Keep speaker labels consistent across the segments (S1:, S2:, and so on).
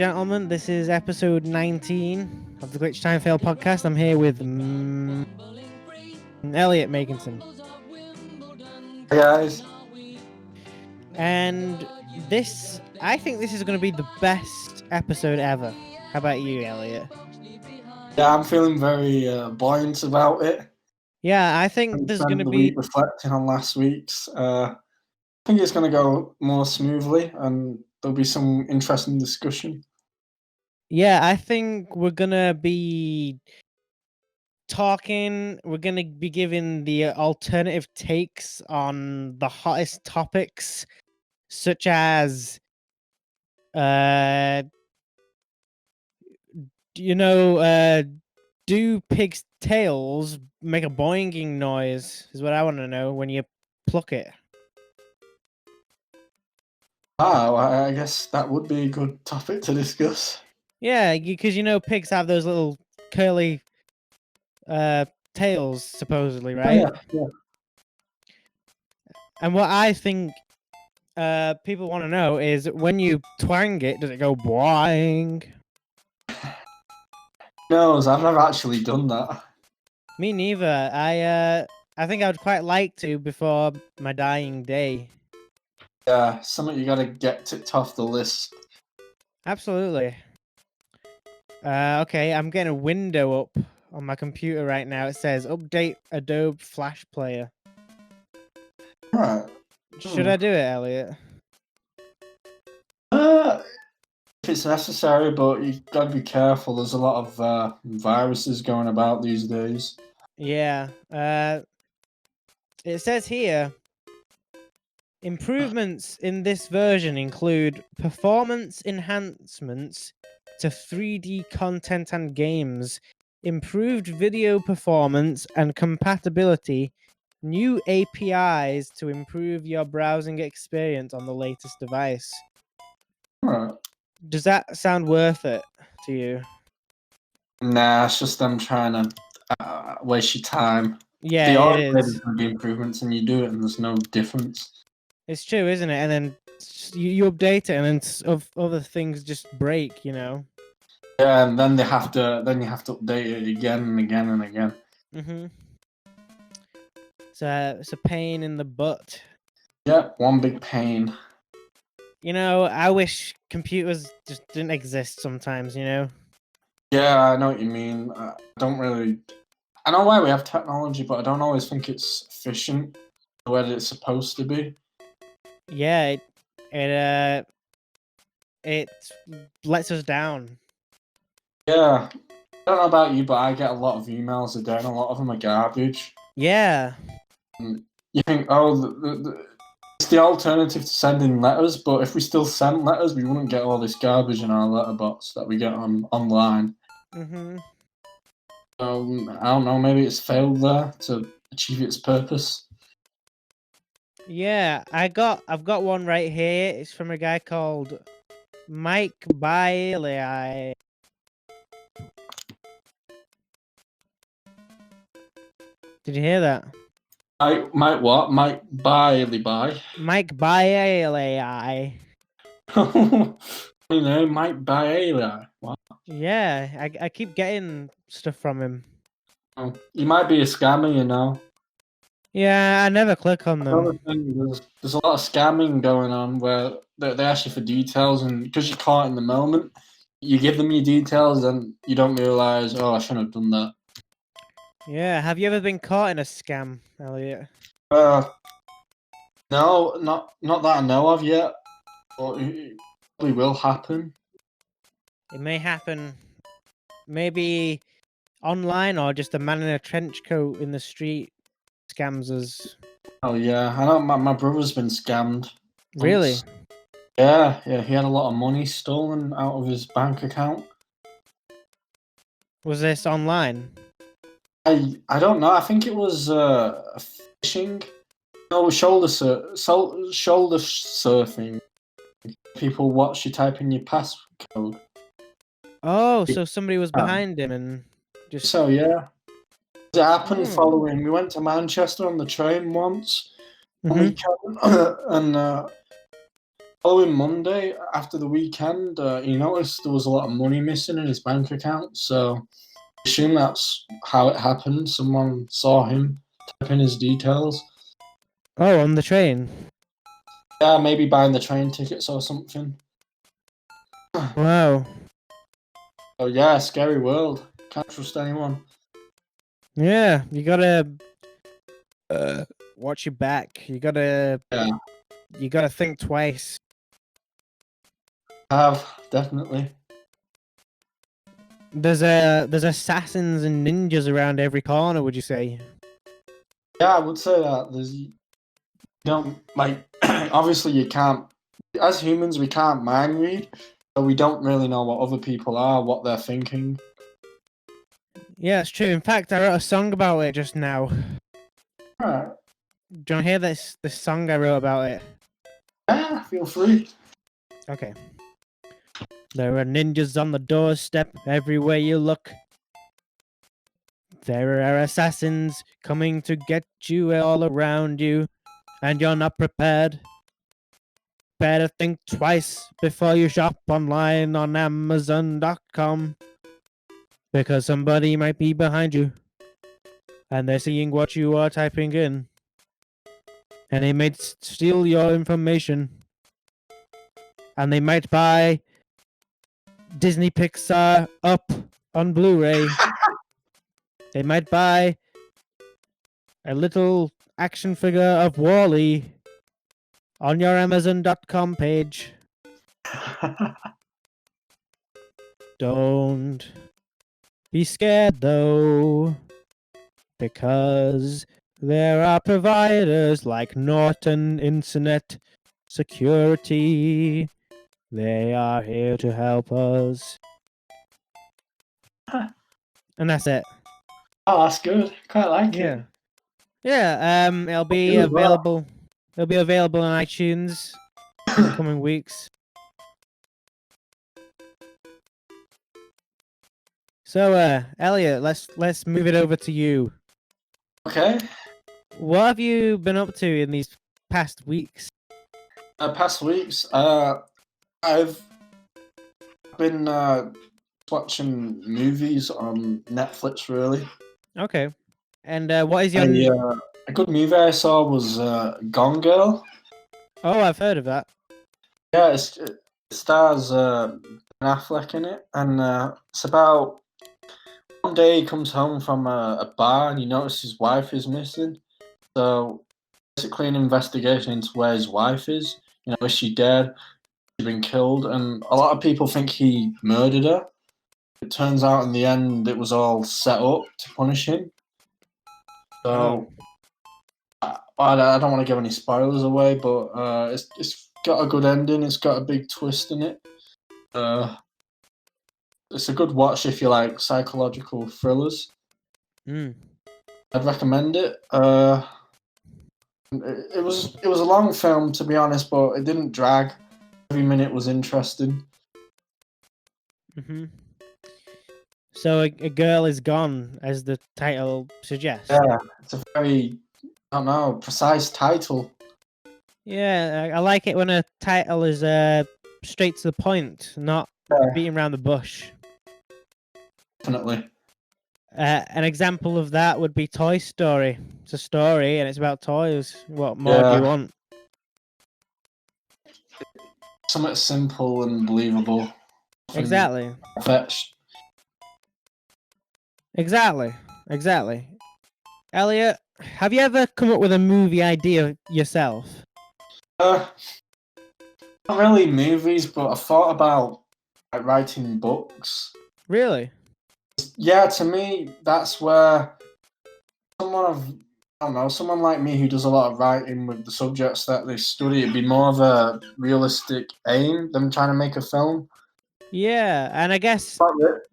S1: gentlemen. This is episode 19 of the Glitch Time Fail podcast. I'm here with Elliot Makinson.
S2: Hey guys.
S1: And I think this is going to be the best episode ever. How about you, Elliot?
S2: Yeah, I'm feeling very buoyant about it.
S1: Yeah, I think there's going to be...
S2: reflecting on last week's. I think it's going to go more smoothly and there'll be some interesting discussion.
S1: Yeah, I think we're going to be talking, we're going to be giving the alternative takes on the hottest topics, such as, do pigs' tails make a boinging noise? Is what I want to know when you pluck it.
S2: Oh, I guess that would be a good topic to discuss.
S1: Yeah, because pigs have those little curly tails, supposedly, right?
S2: Yeah.
S1: And what I think people want to know is, when you twang it, does it go boing?
S2: No, I've never actually done that.
S1: Me neither. I think I would quite like to before my dying day.
S2: Yeah, something you gotta get ticked off the list.
S1: Absolutely. Okay, I'm getting a window up on my computer right now. It says update Adobe Flash Player.
S2: Right.
S1: Should I do it, Elliot?
S2: If it's necessary, but you gotta be careful. There's a lot of viruses going about these days.
S1: Yeah. It says here, improvements in this version include performance enhancements to 3D content and games, improved video performance and compatibility, new APIs to improve your browsing experience on the latest device.
S2: Right.
S1: Does that sound worth it to you?
S2: Nah, it's just them trying to waste your time.
S1: Yeah,
S2: they are
S1: it is.
S2: going to be improvements, and you do it, and there's no difference.
S1: It's true, isn't it? And then you update it, and then other things just break.
S2: Yeah, and then you have to update it again and again and again.
S1: Mm-hmm. It's a pain in the butt.
S2: Yeah, one big pain.
S1: I wish computers just didn't exist sometimes.
S2: Yeah, I know what you mean. I know why we have technology, but I don't always think it's efficient the way that it's supposed to be.
S1: Yeah, it lets us down. Yeah,
S2: I don't know about you, but I get a lot of emails a day, and a lot of them are garbage.
S1: Yeah.
S2: And you think, it's the alternative to sending letters, but if we still sent letters, we wouldn't get all this garbage in our letterbox that we get online.
S1: Mm-hmm.
S2: I don't know, maybe it's failed there to achieve its purpose.
S1: Yeah, I've got one right here. It's from a guy called Mike Bailey. Did you hear that?
S2: Mike what? Mike Bailey.
S1: Mike Bailey.
S2: Mike Bailey. Wow.
S1: Yeah, I keep getting stuff from him.
S2: Oh, he might be a scammer,
S1: Yeah, I never click on them.
S2: There's a lot of scamming going on where they ask you for details, and because you're caught in the moment, you give them your details, and you don't realise, I shouldn't have done that.
S1: Yeah, have you ever been caught in a scam, Elliot?
S2: No, not that I know of yet, but it probably will happen.
S1: It may happen, maybe online, or just a man in a trench coat in the street scams us.
S2: Oh yeah, I know my brother's been scammed.
S1: Really?
S2: Yeah, he had a lot of money stolen out of his bank account.
S1: Was this online?
S2: I don't know. I think it was phishing. No, shoulder surfing. People watch you type in your passcode.
S1: Oh, so somebody was behind him and just...
S2: So yeah. It happened following. We went to Manchester on the train once, and following Monday, after the weekend, he noticed there was a lot of money missing in his bank account. So I assume that's how it happened. Someone saw him type in his details.
S1: Oh, on the train.
S2: Yeah, maybe buying the train tickets or something.
S1: Wow.
S2: Oh yeah, scary world. Can't trust anyone.
S1: Yeah, you gotta watch your back. You
S2: Yeah,
S1: gotta think twice.
S2: I have definitely.
S1: There's assassins and ninjas around every corner, would you say?
S2: Yeah, I would say that. You don't like. Obviously, you can't. As humans, we can't mind read, so we don't really know what other people are, what they're thinking.
S1: Yeah, it's true. In fact, I wrote a song about it just now.
S2: Alright.
S1: Do you want to hear this song I wrote about it?
S2: Yeah, feel free.
S1: Okay. There are ninjas on the doorstep everywhere you look. There are assassins coming to get you all around you, and you're not prepared. Better think twice before you shop online on Amazon.com, because somebody might be behind you, and they're seeing what you are typing in, and they might steal your information, and they might buy Disney Pixar Up on Blu-ray. They might buy a little action figure of Wall-E on your Amazon.com page. Don't be scared though, because there are providers like Norton Internet Security. They are here to help us. And that's it.
S2: Oh, that's good. Quite like
S1: Yeah.
S2: it.
S1: Yeah, it'll be
S2: You as well.
S1: available. It'll be available on iTunes in the coming weeks. So, Elliot, let's move it over to you.
S2: Okay.
S1: What have you been up to in these past weeks?
S2: Past weeks, I've been watching movies on Netflix. Really,
S1: Okay. And what is your...
S2: a good movie I saw was Gone Girl.
S1: Oh, I've heard of that.
S2: Yeah, it stars Ben Affleck in it, and it's about one day he comes home from a bar and he notices his wife is missing. So basically, an investigation into where his wife is. Is she dead? Has she been killed? And a lot of people think he murdered her. It turns out in the end it was all set up to punish him.
S1: Oh.
S2: So I don't want to give any spoilers away, but it's got a good ending. It's got a big twist in it. It's a good watch if you like psychological thrillers.
S1: Mm.
S2: I'd recommend it. It was a long film, to be honest, but it didn't drag. Every minute was interesting.
S1: Mm-hmm. So a girl is gone, as the title suggests.
S2: Yeah, it's a very, I don't know, precise title.
S1: Yeah, I like it when a title is straight to the point, not beating around the bush.
S2: Definitely.
S1: An example of that would be Toy Story. It's a story and it's about toys. What more do you want?
S2: Something simple and believable.
S1: Exactly.
S2: Fetched.
S1: Exactly. Elliot, have you ever come up with a movie idea yourself?
S2: Not really movies, but I thought about writing books.
S1: Really?
S2: Yeah, to me, that's where someone like me who does a lot of writing with the subjects that they study, it'd be more of a realistic aim than trying to make a film.
S1: Yeah, and I guess...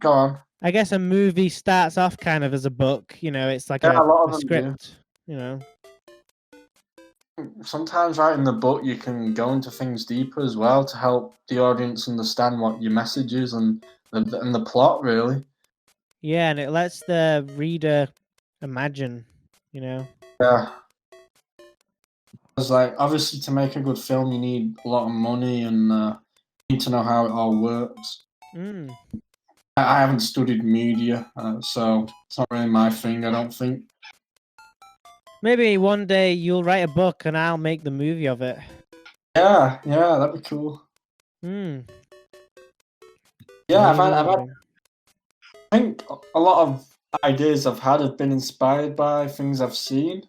S2: Go on.
S1: I guess a movie starts off kind of as a book, it's like
S2: a lot
S1: a
S2: of them
S1: script,
S2: Sometimes writing the book, you can go into things deeper as well to help the audience understand what your message is and the plot, really.
S1: Yeah, and it lets the reader imagine,
S2: Yeah. Because, like, obviously, to make a good film, you need a lot of money and you need to know how it all works.
S1: Mm.
S2: I haven't studied media, so it's not really my thing, I don't think.
S1: Maybe one day you'll write a book and I'll make the movie of it.
S2: Yeah, that'd be cool.
S1: Hmm.
S2: Yeah,
S1: Maybe
S2: I've
S1: one
S2: had,
S1: day.
S2: I think a lot of ideas I've had have been inspired by things I've seen.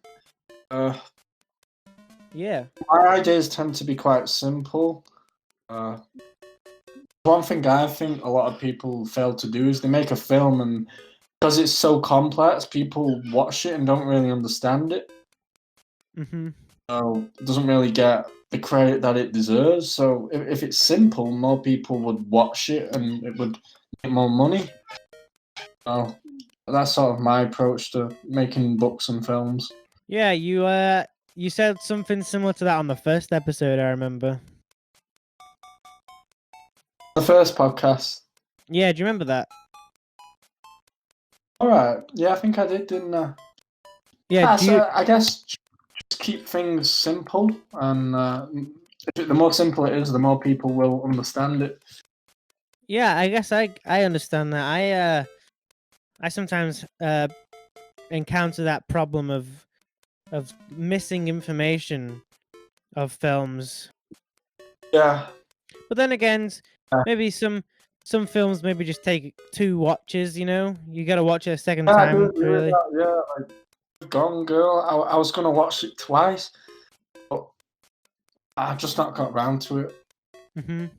S1: Yeah.
S2: My ideas tend to be quite simple. One thing I think a lot of people fail to do is they make a film, and because it's so complex, people watch it and don't really understand it.
S1: Mm-hmm.
S2: So it doesn't really get the credit that it deserves. So if it's simple, more people would watch it and it would make more money. So that's sort of my approach to making books and films.
S1: Yeah, you said something similar to that on the first episode, I remember.
S2: The first podcast.
S1: Yeah, do you remember that?
S2: All right. Yeah, I think I did, didn't I?
S1: Yeah,
S2: I guess just keep things simple, and the more simple it is, the more people will understand it.
S1: Yeah, I guess I understand that. I sometimes encounter that problem of missing information of films.
S2: Yeah.
S1: But then again,
S2: Yeah.
S1: maybe some films maybe just take 2 watches, you know? You got to watch it a second
S2: Yeah, I do
S1: time
S2: agree with
S1: really.
S2: that. Yeah, like Gone Girl. I was gonna watch it twice, but I've just not got around to it.
S1: Mhm.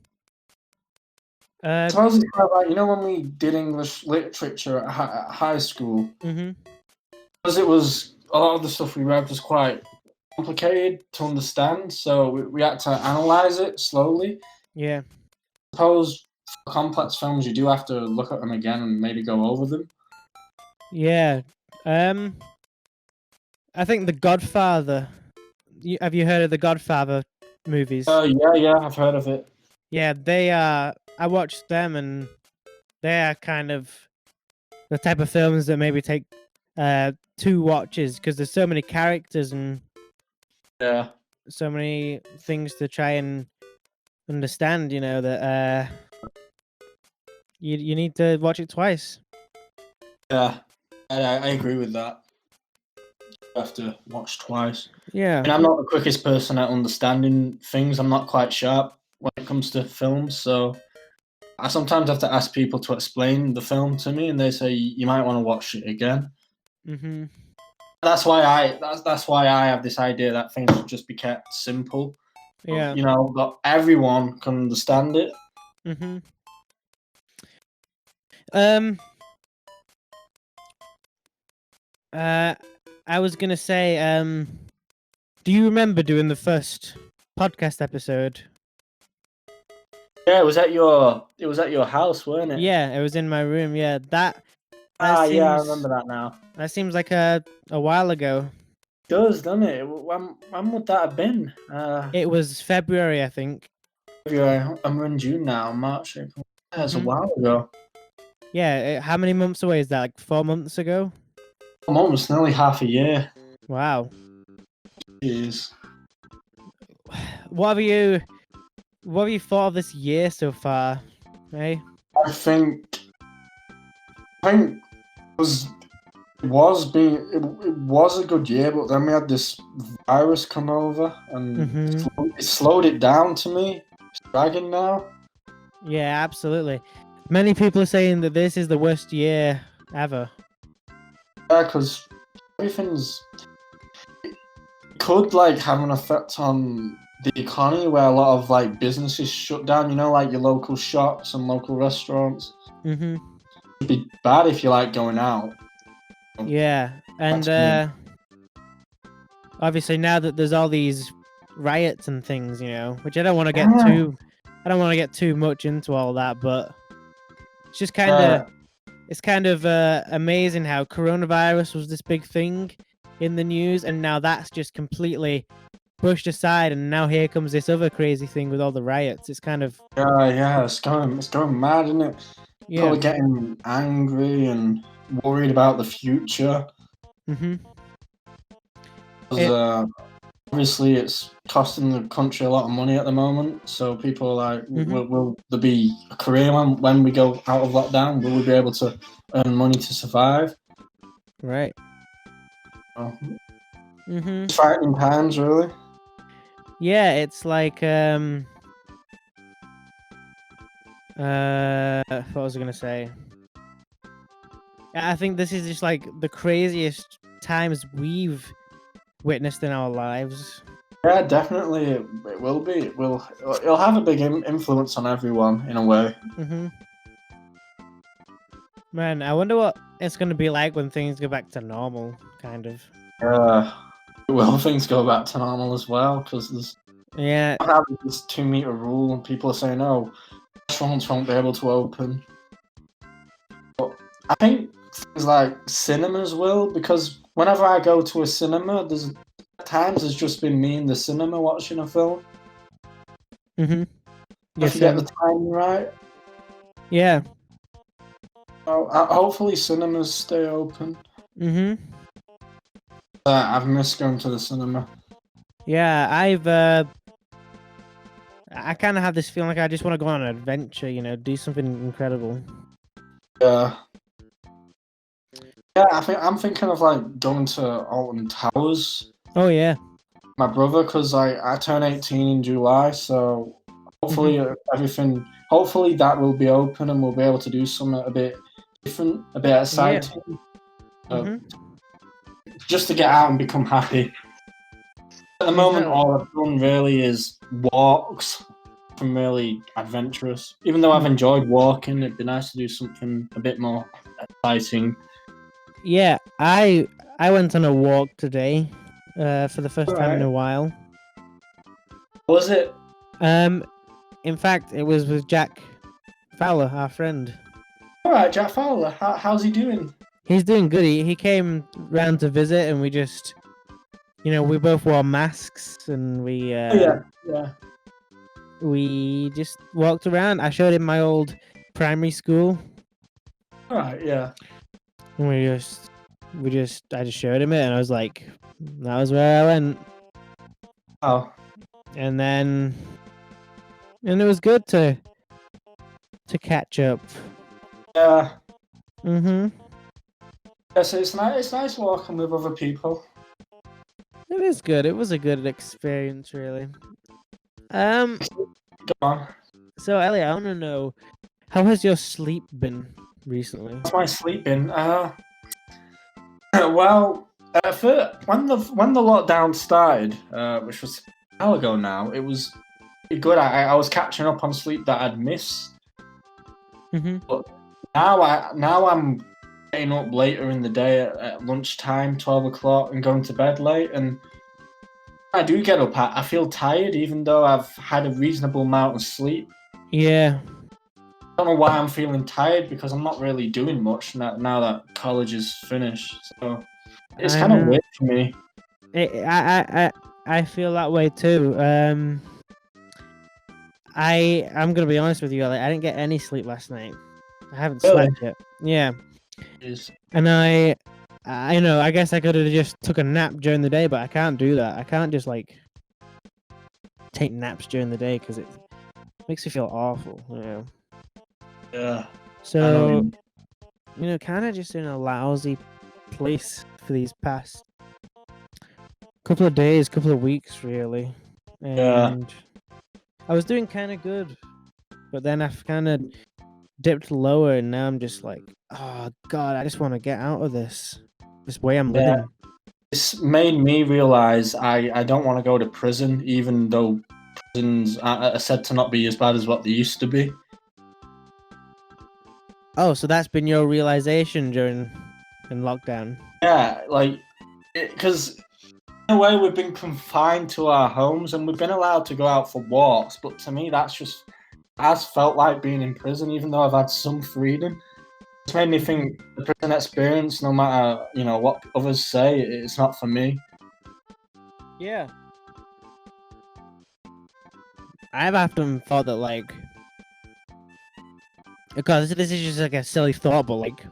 S2: I suppose it's kind of like, when we did English literature at high school,
S1: Mhm.
S2: because it was a lot of the stuff we read was quite complicated to understand, so we had to analyze it slowly.
S1: Yeah.
S2: I suppose for complex films, you do have to look at them again and maybe go over them.
S1: Yeah. I think The Godfather. Have you heard of the Godfather movies?
S2: Yeah, I've heard of it.
S1: Yeah, they I watched them and they are kind of the type of films that maybe take 2 watches because there's so many characters and
S2: Yeah.
S1: so many things to try and understand, you know, that you need to watch it twice.
S2: Yeah, I agree with that. You have to watch twice.
S1: Yeah.
S2: And I'm not the quickest person at understanding things. I'm not quite sharp when it comes to films, so I sometimes have to ask people to explain the film to me, and they say you might want to watch it again.
S1: Mhm.
S2: That's why I have this idea that things should just be kept simple.
S1: Yeah.
S2: That everyone can understand it.
S1: Mhm. I was gonna say, do you remember doing the first podcast episode?
S2: Yeah, it was at your house, weren't it?
S1: Yeah, it was in my room. Yeah, that
S2: Yeah, I
S1: seems
S2: remember that now.
S1: that seems like a while ago.
S2: It does, doesn't it? When would that have been?
S1: It was February, I think.
S2: February. I'm in June now. March, April. Yeah, it's a
S1: Mhm.
S2: while ago.
S1: Yeah, how many months away is that? Like 4 months ago?
S2: Almost nearly half a year.
S1: Wow.
S2: Jeez.
S1: What have you thought of this year so far? Hey?
S2: I think it it was a good year, but then we had this virus come over and
S1: Mhm.
S2: it slowed it down to me. It's dragging now.
S1: Yeah, absolutely. Many people are saying that this is the worst year ever.
S2: Yeah, because everything's it could like have an effect on the economy where a lot of like businesses shut down. Like your local shops and local restaurants.
S1: Mhm.
S2: It'd be bad if you like going out.
S1: Yeah, and
S2: That's
S1: obviously now that there's all these riots and things, you know, which I don't want to get
S2: Yeah.
S1: too much into all that, but it's just
S2: Yeah.
S1: kind of amazing how coronavirus was this big thing in the news, and now that's just completely pushed aside, and now here comes this other crazy thing with all the riots. It's kind of
S2: Yeah, it's going mad, isn't it? People
S1: yeah.
S2: are getting angry and worried about the future.
S1: Mhm.
S2: 'Cause,
S1: It,
S2: obviously it's costing the country a lot of money at the moment. So people are like, will there be a career when we go out of lockdown? Will we be able to earn money to survive?
S1: Right.
S2: Oh. Frightening times, really.
S1: Yeah, it's like what was I gonna say? I think this is just like the craziest times we've witnessed in our lives.
S2: Yeah, definitely, it will be. It'll have a big influence on everyone in a way.
S1: Man, I wonder what it's gonna be like when things go back to normal, kind of.
S2: Will things go back to normal as well? Because there's this 2-meter rule, and people are saying, "Oh, restaurants won't be able to open." But I think things like cinemas will, because whenever I go to a cinema, there's just been me in the cinema watching a film. If you get the timing right.
S1: Yeah.
S2: Oh, hopefully cinemas stay open. I've missed going to the cinema.
S1: Yeah, I kind of have this feeling like I just want to go on an adventure, you know, do something incredible.
S2: Yeah. Yeah, I'm thinking of like going to Alton Towers.
S1: Oh yeah.
S2: My brother, because I turn 18 in July, so hopefully hopefully that will be open and we'll be able to do something a bit different, a bit exciting. Just to get out and become happy. At the moment, all I've done really is walks. I'm really adventurous. Even though I've enjoyed walking, it'd be nice to do something a bit more exciting.
S1: Yeah, I went on a walk today, for the first time in a while.
S2: Was it?
S1: In fact, it was with Jack Fowler, our friend.
S2: All right, Jack Fowler. How's he doing?
S1: He's doing good. He came round to visit, and we just, you know, we both wore masks, and we we just walked around. I showed him my old primary school.
S2: All right, yeah.
S1: And I just showed him it, and I was like, that was where I went.
S2: Oh.
S1: And it was good to catch up.
S2: Yeah.
S1: Yes,
S2: it's nice walking with other people.
S1: It is good. It was a good experience, really.
S2: Go on.
S1: So, Elliot, I want to know, how has your sleep been recently?
S2: How's my sleep been? Well, when the lockdown started, which was a while ago now, it was good. I was catching up on sleep that I'd missed. But now I'm getting up later in the day at lunchtime, 12 o'clock, and going to bed late. And I do get up, I feel tired, even though I've had a reasonable amount of sleep.
S1: Yeah.
S2: I don't know why I'm feeling tired, because I'm not really doing much now that college is finished. So it's kind of weird for me.
S1: I feel that way too. I'm gonna be honest with you, I didn't get any sleep last night. I haven't slept yet. Yeah. And I know, I guess I could have just took a nap during the day, but I can't do that. I can't just like take naps during the day because it makes me feel awful, you know.
S2: Yeah.
S1: So, you know, kind of just in a lousy place for these past couple of days, couple of weeks, really. And I was doing kind of good, but then I've kind of dipped lower, and now I'm just like, oh god, I just want to get out of this way I'm living.
S2: It's made me realize I don't want to go to prison, even though prisons are said to not be as bad as what they used to be.
S1: Oh, so that's been your realization in lockdown? Yeah,
S2: like, because in a way we've been confined to our homes and we've been allowed to go out for walks, but to me that's felt like being in prison, even though I've had some freedom. It's made me think the prison experience, no matter, you know, what others say, it's not for me.
S1: Yeah. I've often thought that, like, because this is just like a silly thought, but like,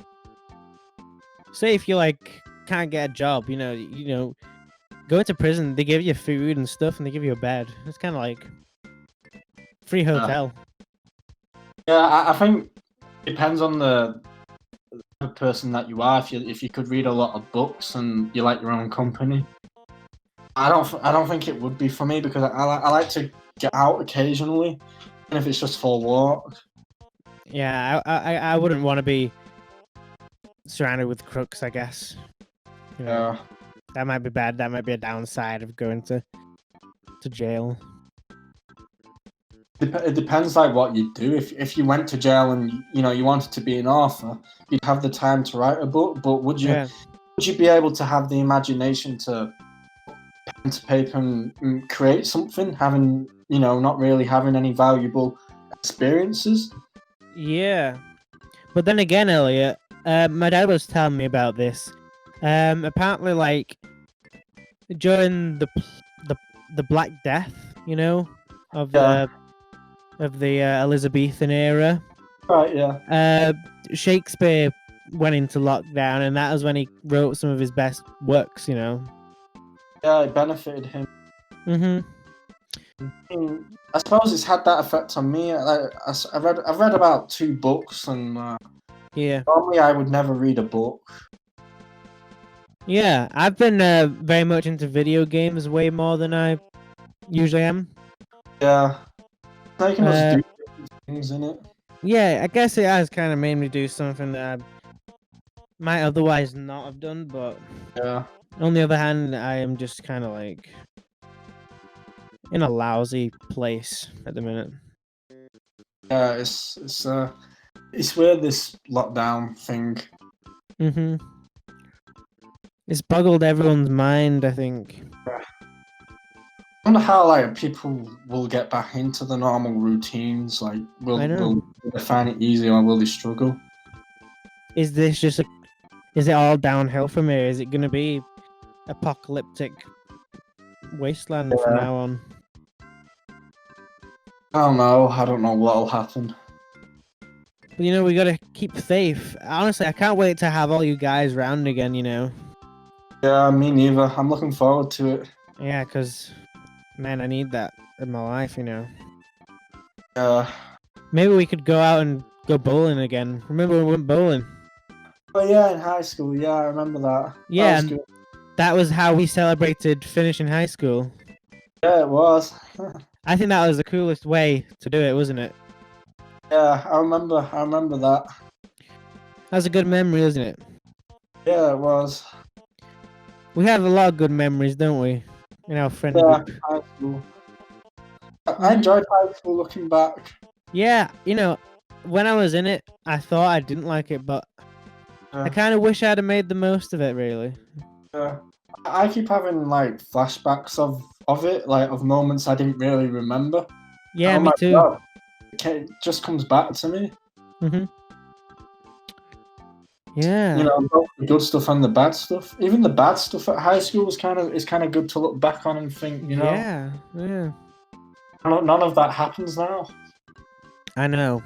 S1: say if you like can't get a job, you know, go into prison, they give you food and stuff, and they give you a bed. It's kind of like free hotel.
S2: Yeah, I think it depends on the type of person that you are. If you could read a lot of books and you like your own company, I don't think it would be for me because I like to get out occasionally, even if it's just for a walk.
S1: Yeah, I wouldn't want to be surrounded with crooks, I guess. You know,
S2: Yeah.
S1: that might be bad. That might be a downside of going to jail.
S2: It depends like what you do. If you went to jail and you wanted to be an author, you'd have the time to write a book. But would you be able to have the imagination to pen to paper and create something, having not really having any valuable experiences?
S1: Yeah, but then again, Elliot, my dad was telling me about this. Apparently, like during the Black Death, of the Elizabethan era.
S2: Right. Yeah.
S1: Shakespeare went into lockdown, and that was when he wrote some of his best works.
S2: Yeah, it benefited him. I suppose it's had that effect on me. I've read about 2 books, and normally I would never read a book.
S1: Yeah, I've been very much into video games way more than I usually am.
S2: Yeah, I can just do different things in it.
S1: Yeah, I guess it has kind of made me do something that I might otherwise not have done, but
S2: yeah.
S1: On the other hand, I am just kind of like in a lousy place at the minute.
S2: Yeah, it's weird, this lockdown thing.
S1: It's boggled everyone's mind, I think.
S2: I wonder how people will get back into the normal routines. Like, will they find it easy or will they struggle?
S1: Is it all downhill from here? Is it going to be apocalyptic wasteland from now on?
S2: I don't know what'll happen.
S1: But we gotta keep faith. Honestly, I can't wait to have all you guys round again.
S2: Yeah, me neither. I'm looking forward to it.
S1: Yeah, because man, I need that in my life.
S2: Yeah.
S1: Maybe we could go out and go bowling again. Remember when we went bowling?
S2: Oh yeah, in high school. Yeah, I remember that.
S1: Yeah, that was how we celebrated finishing high school.
S2: Yeah, it was.
S1: I think that was the coolest way to do it, wasn't it?
S2: Yeah, I remember that.
S1: That's a good memory, isn't it?
S2: Yeah, it was.
S1: We have a lot of good memories, don't we? In our friend group.
S2: High school. I enjoyed high school looking back.
S1: Yeah, when I was in it, I thought I didn't like it, but I kind of wish I'd have made the most of it, really.
S2: Yeah. I keep having flashbacks of it, of moments I didn't really remember.
S1: Yeah, me too.
S2: God. It just comes back to me.
S1: Yeah.
S2: Both the good stuff and the bad stuff. Even the bad stuff at high school is kind of good to look back on and think,
S1: Yeah.
S2: None of that happens now.
S1: I know.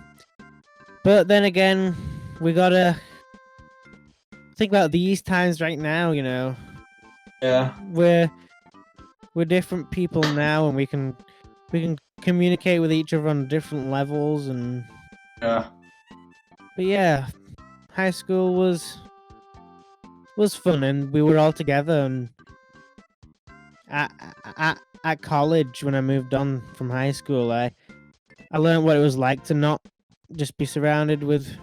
S1: But then again, we gotta think about these times right now,
S2: Yeah.
S1: We're different people now, and we can communicate with each other on different levels, and
S2: yeah.
S1: But yeah, high school was fun, and we were all together. And at college, when I moved on from high school, I learned what it was like to not just be surrounded with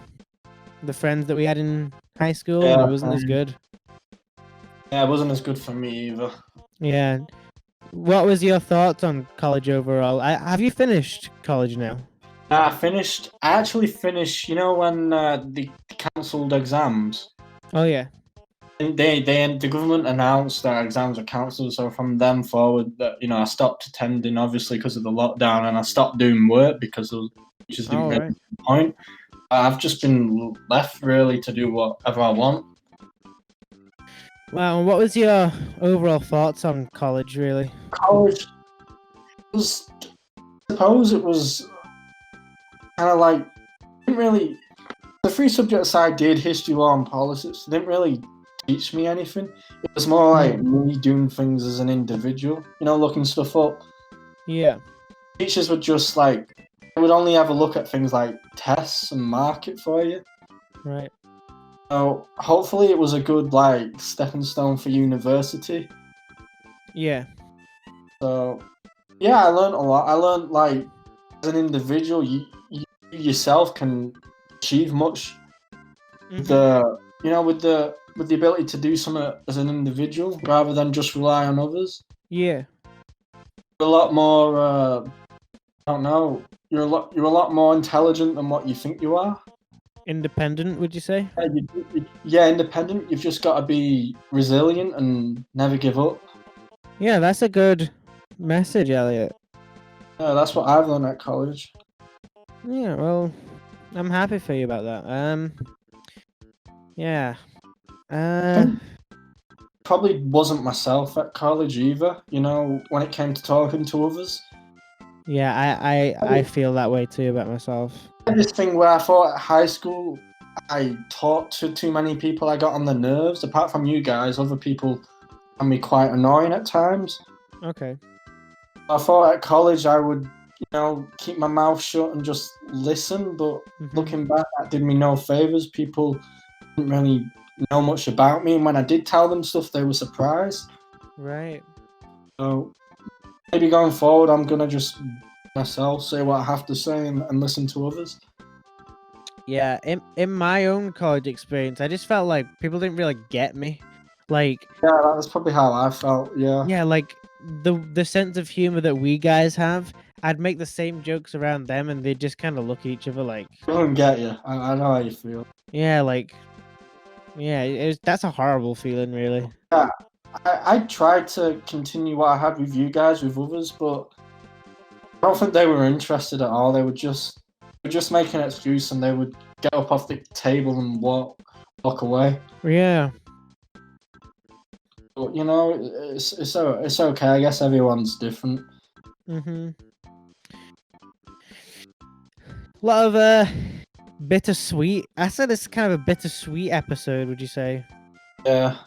S1: the friends that we had in high school.
S2: Yeah,
S1: and it wasn't as good.
S2: Yeah, it wasn't as good for me either.
S1: Yeah. What was your thoughts on college overall? Have you finished college now?
S2: I actually finished, when they cancelled exams.
S1: Oh, yeah.
S2: The government announced that exams were cancelled, so from then forward, I stopped attending, obviously, because of the lockdown, and I stopped doing work because it just didn't really make the point. I've just been left, really, to do whatever I want.
S1: Wow, what was your overall thoughts on college, really?
S2: College I suppose it was kind of didn't really, the 3 subjects I did, history, law, and politics, didn't really teach me anything. It was more like me doing things as an individual, looking stuff up.
S1: Yeah.
S2: Teachers would just they would only have a look at things like tests and mark it for you.
S1: Right.
S2: So hopefully it was a good stepping stone for university.
S1: Yeah.
S2: So yeah, I learned a lot. I learned as an individual, you yourself can achieve much with with the ability to do something as an individual rather than just rely on others.
S1: Yeah.
S2: You're a lot more. I don't know. You're a lot more intelligent than what you think you are.
S1: Independent, would you say?
S2: Yeah, independent. You've just got to be resilient and never give up.
S1: Yeah, that's a good message, Elliot.
S2: Yeah, that's what I've learned at college.
S1: Yeah, well, I'm happy for you about that. Yeah.
S2: Probably wasn't myself at college either, when it came to talking to others.
S1: Yeah, I feel that way too about myself.
S2: I had this thing where I thought at high school I talked to too many people. I got on the nerves. Apart from you guys, other people can be quite annoying at times.
S1: Okay.
S2: I thought at college I would, keep my mouth shut and just listen, but looking back, that did me no favors. People didn't really know much about me, and when I did tell them stuff, they were surprised.
S1: Right.
S2: So maybe going forward, I'm gonna just myself say what I have to say and listen to others.
S1: Yeah, in my own college experience, I just felt like people didn't really get me.
S2: Yeah, that's probably how I felt. Yeah.
S1: Yeah, the sense of humor that we guys have, I'd make the same jokes around them, and they'd just kind of look at each other like.
S2: I don't get you. I know how you feel.
S1: Yeah, that's a horrible feeling, really.
S2: Yeah, I tried to continue what I had with you guys with others, but I don't think they were interested at all. They were just make an excuse and they would get up off the table and walk away.
S1: Yeah.
S2: But it's okay. I guess everyone's different.
S1: A lot of bittersweet. I said it's kind of a bittersweet episode. Would you say?
S2: Yeah.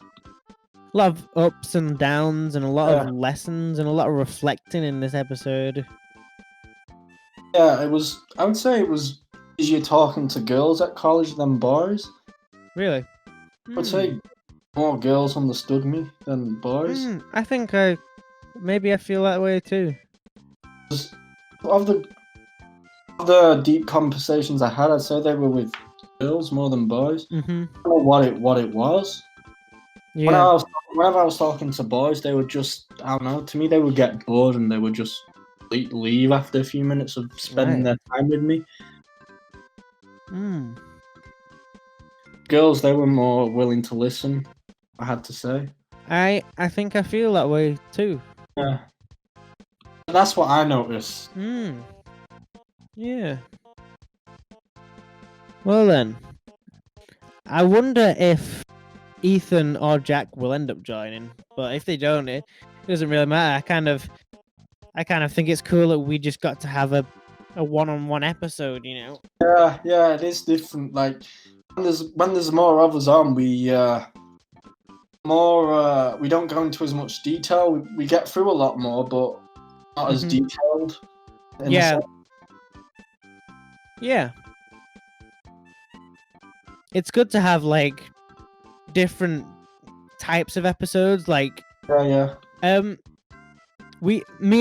S1: A lot of ups and downs, and a lot of lessons, and a lot of reflecting in this episode.
S2: Yeah, I would say it was easier talking to girls at college than boys.
S1: Really?
S2: I would say more girls understood me than boys.
S1: I think maybe I feel that way too.
S2: Of the deep conversations I had, I'd say they were with girls more than boys. I don't know what it was.
S1: Yeah.
S2: Whenever I was talking to boys, they would just, I don't know, to me they would get bored and they would just leave after a few minutes of spending their time with me. Girls, they were more willing to listen, I had to say.
S1: I think I feel that way too.
S2: Yeah. That's what I noticed.
S1: Yeah. Well then, I wonder if Ethan or Jack will end up joining, but if they don't, it doesn't really matter. I kind of think it's cool that we just got to have a one-on-one episode,
S2: Yeah, it is different. Like when there's more of us on, we don't go into as much detail. We get through a lot more, but not as detailed.
S1: Yeah. It's good to have different types of episodes. Me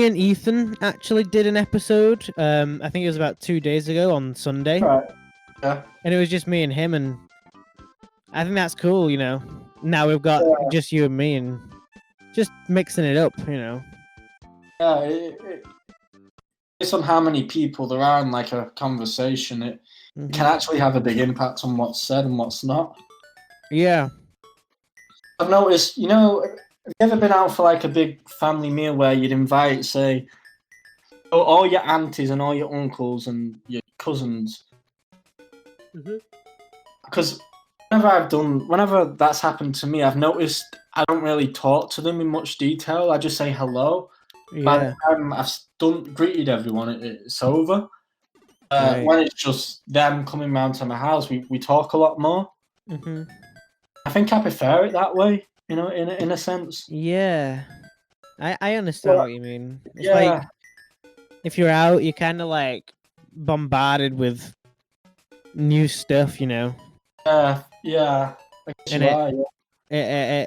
S1: and Ethan actually did an episode. I think it was about 2 days ago on Sunday.
S2: Right. Yeah.
S1: And it was just me and him, and I think that's cool. Now we've got just you and me, and just mixing it up.
S2: Yeah. Based on how many people there are in a conversation, it can actually have a big impact on what's said and what's not.
S1: Yeah.
S2: I've noticed, have you ever been out for a big family meal where you'd invite, say, all your aunties and all your uncles and your cousins? Because whenever that's happened to me, I've noticed I don't really talk to them in much detail. I just say hello.
S1: Yeah.
S2: By the time I've greeted everyone, it's over. When it's just them coming round to my house, we talk a lot more. I think I prefer it that way. You know, in a sense.
S1: Yeah, I understand
S2: Well,
S1: what you mean. It's like
S2: yeah,
S1: if you're out, you're kind of like bombarded with new stuff, you know,
S2: yeah. I guess
S1: and
S2: you are.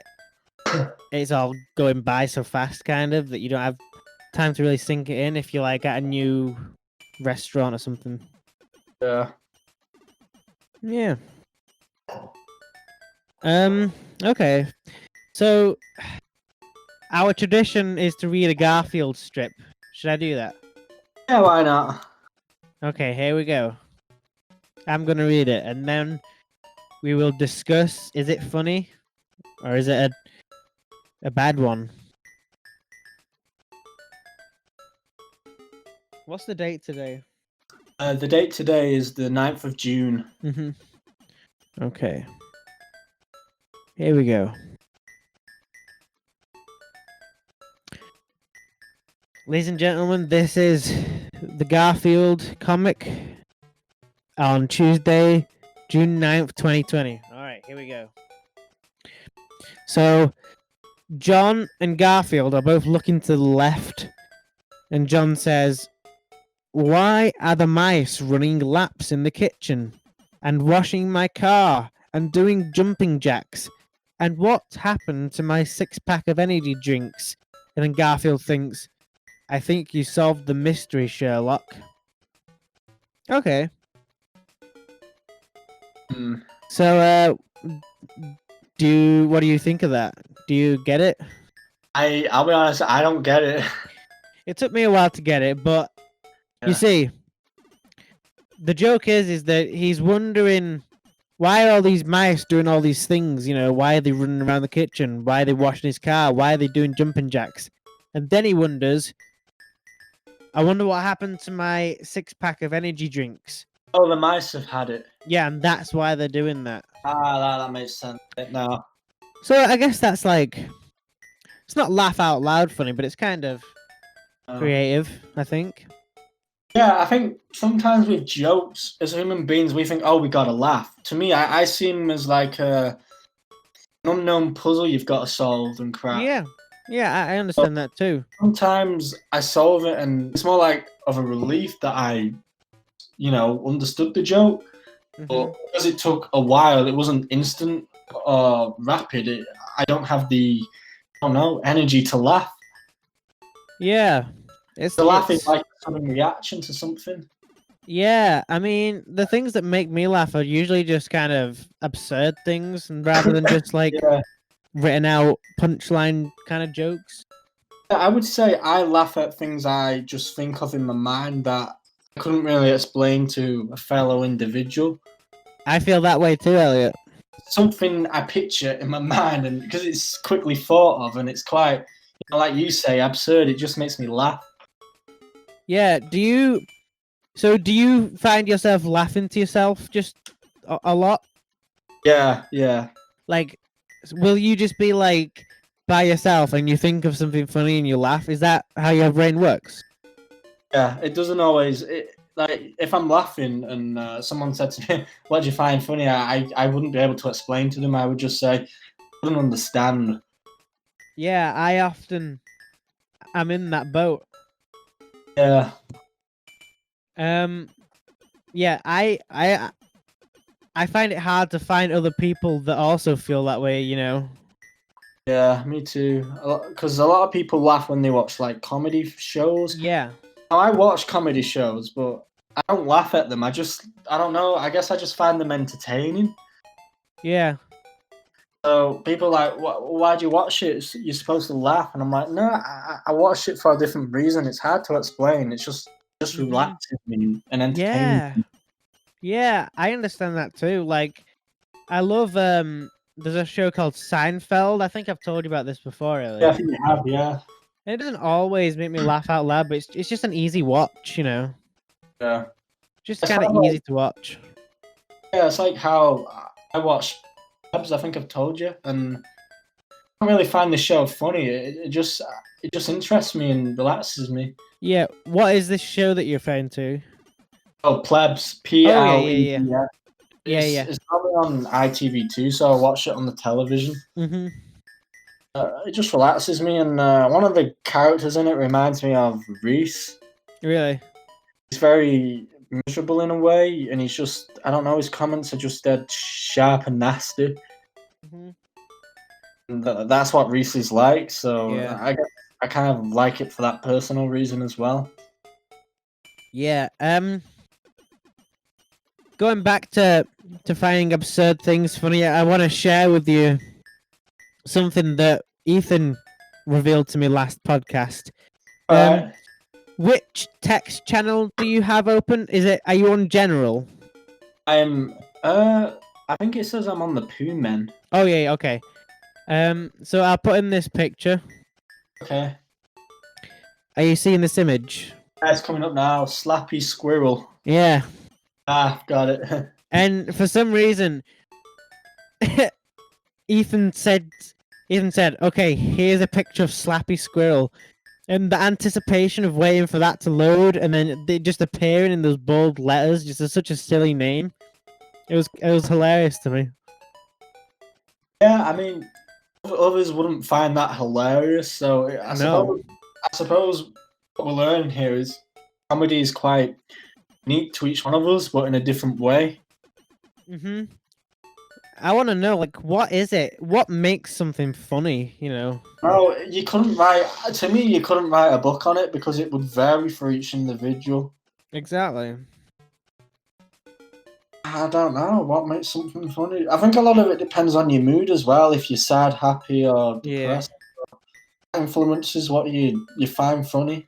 S1: it's all going by so fast, kind of, that you don't have time to really sink it in if you're like at a new restaurant or something.
S2: Yeah.
S1: Yeah. Okay. So our tradition is to read a Garfield strip. Should I do that?
S2: Yeah. Why not?
S1: Okay, here we go. I'm gonna read it, and then we will discuss: is it funny, or is it a bad one? What's the date today?
S2: The date today is the 9th of June.
S1: Okay. Here we go. Ladies and gentlemen, this is the Garfield comic on Tuesday, June 9th, 2020. All right, here we go. So, John and Garfield are both looking to the left, and John says, "Why are the mice running laps in the kitchen and washing my car and doing jumping jacks? And what happened to my 6-pack of energy drinks?" And then Garfield thinks, "I think you solved the mystery, Sherlock." Okay. So, what do you think of that? Do you get it?
S2: I'll be honest, I don't get it.
S1: It took me a while to get it, but you see, the joke is that he's wondering, why are all these mice doing all these things? You know, why are they running around the kitchen? Why are they washing his car? Why are they doing jumping jacks? And then he wonders, I wonder what happened to my 6-pack of energy drinks.
S2: Oh, the mice have had it.
S1: Yeah, and that's why they're doing that.
S2: That makes sense now.
S1: So I guess that's like, it's not laugh out loud funny, but it's kind of creative, I think.
S2: Yeah, I think sometimes with jokes, as human beings, we think, oh, we gotta laugh. To me, I see them as like an unknown puzzle you've got to solve and crack.
S1: Yeah, I understand that too.
S2: Sometimes I solve it, and it's more like of a relief that I, understood the joke. But because it took a while, it wasn't instant or rapid. I don't have the, energy to laugh.
S1: Yeah.
S2: The laugh is like a sudden reaction to something.
S1: Yeah, I mean, the things that make me laugh are usually just kind of absurd things, and rather than just like written out punchline kind of jokes.
S2: I would say I laugh at things I just think of in my mind that I couldn't really explain to a fellow individual.
S1: I feel that way too, Elliot.
S2: Something I picture in my mind, and because it's quickly thought of, and it's quite, like you say, absurd, it just makes me laugh.
S1: Yeah, do you find yourself laughing to yourself just a lot?
S2: Yeah.
S1: Like, will you just be like by yourself and you think of something funny and you laugh? Is that how your brain works?
S2: Yeah, it doesn't always. Like, if I'm laughing and someone said to me, "What do you find funny?" I wouldn't be able to explain to them. I would just say, "I don't understand."
S1: Yeah, I'm in that boat.
S2: Yeah.
S1: Yeah, I find it hard to find other people that also feel that way, you know?
S2: Yeah, me too. Because a lot of people laugh when they watch like comedy shows.
S1: Yeah.
S2: Now, I watch comedy shows, but I don't laugh at them. I don't know. I guess I just find them entertaining.
S1: Yeah.
S2: So people are like, why do you watch it? You're supposed to laugh, and I'm like, no, I watch it for a different reason. It's hard to explain. It's just relaxing me and entertaining.
S1: Yeah, I understand that too. Like, I love there's a show called Seinfeld. I think I've told you about this before, Elliot.
S2: Yeah, I think you have, yeah.
S1: It doesn't always make me laugh out loud, but it's just an easy watch, you know?
S2: Yeah.
S1: Just kind of easy to watch.
S2: Yeah, it's like how I watch Scrubs, I think I've told you, and I don't really find the show funny. It just interests me and relaxes me.
S1: Yeah, what is this show that you're referring to?
S2: Oh, Plebs. Plebs.
S1: Yeah.
S2: It's probably on ITV2, so I watch it on the television.
S1: Mm-hmm.
S2: It just relaxes me, and one of the characters in it reminds me of Reese.
S1: Really?
S2: He's very miserable in a way, and he's just, I don't know, his comments are just dead sharp and nasty.
S1: Mm-hmm.
S2: And that's what Reese is like, so
S1: Yeah.
S2: I kind of like it for that personal reason as well.
S1: Yeah. Going back to finding absurd things funny, I want to share with you something that Ethan revealed to me last podcast.
S2: Alright.
S1: Which text channel do you have open? Are you on general?
S2: I think it says I'm on the Pooh Men.
S1: Oh yeah, okay. So I'll put in this picture.
S2: Okay.
S1: Are you seeing this image?
S2: It's coming up now. Slappy Squirrel.
S1: Yeah.
S2: Ah, got it.
S1: And for some reason, Ethan said, okay, here's a picture of Slappy Squirrel. And the anticipation of waiting for that to load and then it just appearing in those bold letters, just as such a silly name. It was hilarious to me.
S2: Yeah, I mean, others wouldn't find that hilarious, so I suppose what we're learning here is comedy is quite unique to each one of us, but in a different way.
S1: Mm-hmm. I want to know, like, what is it? What makes something funny, you know?
S2: No, you couldn't write, to me, you couldn't write a book on it because it would vary for each individual.
S1: Exactly.
S2: I don't know what makes something funny. I think a lot of it depends on your mood as well, if you're sad, happy, or depressed. That influences what you find funny.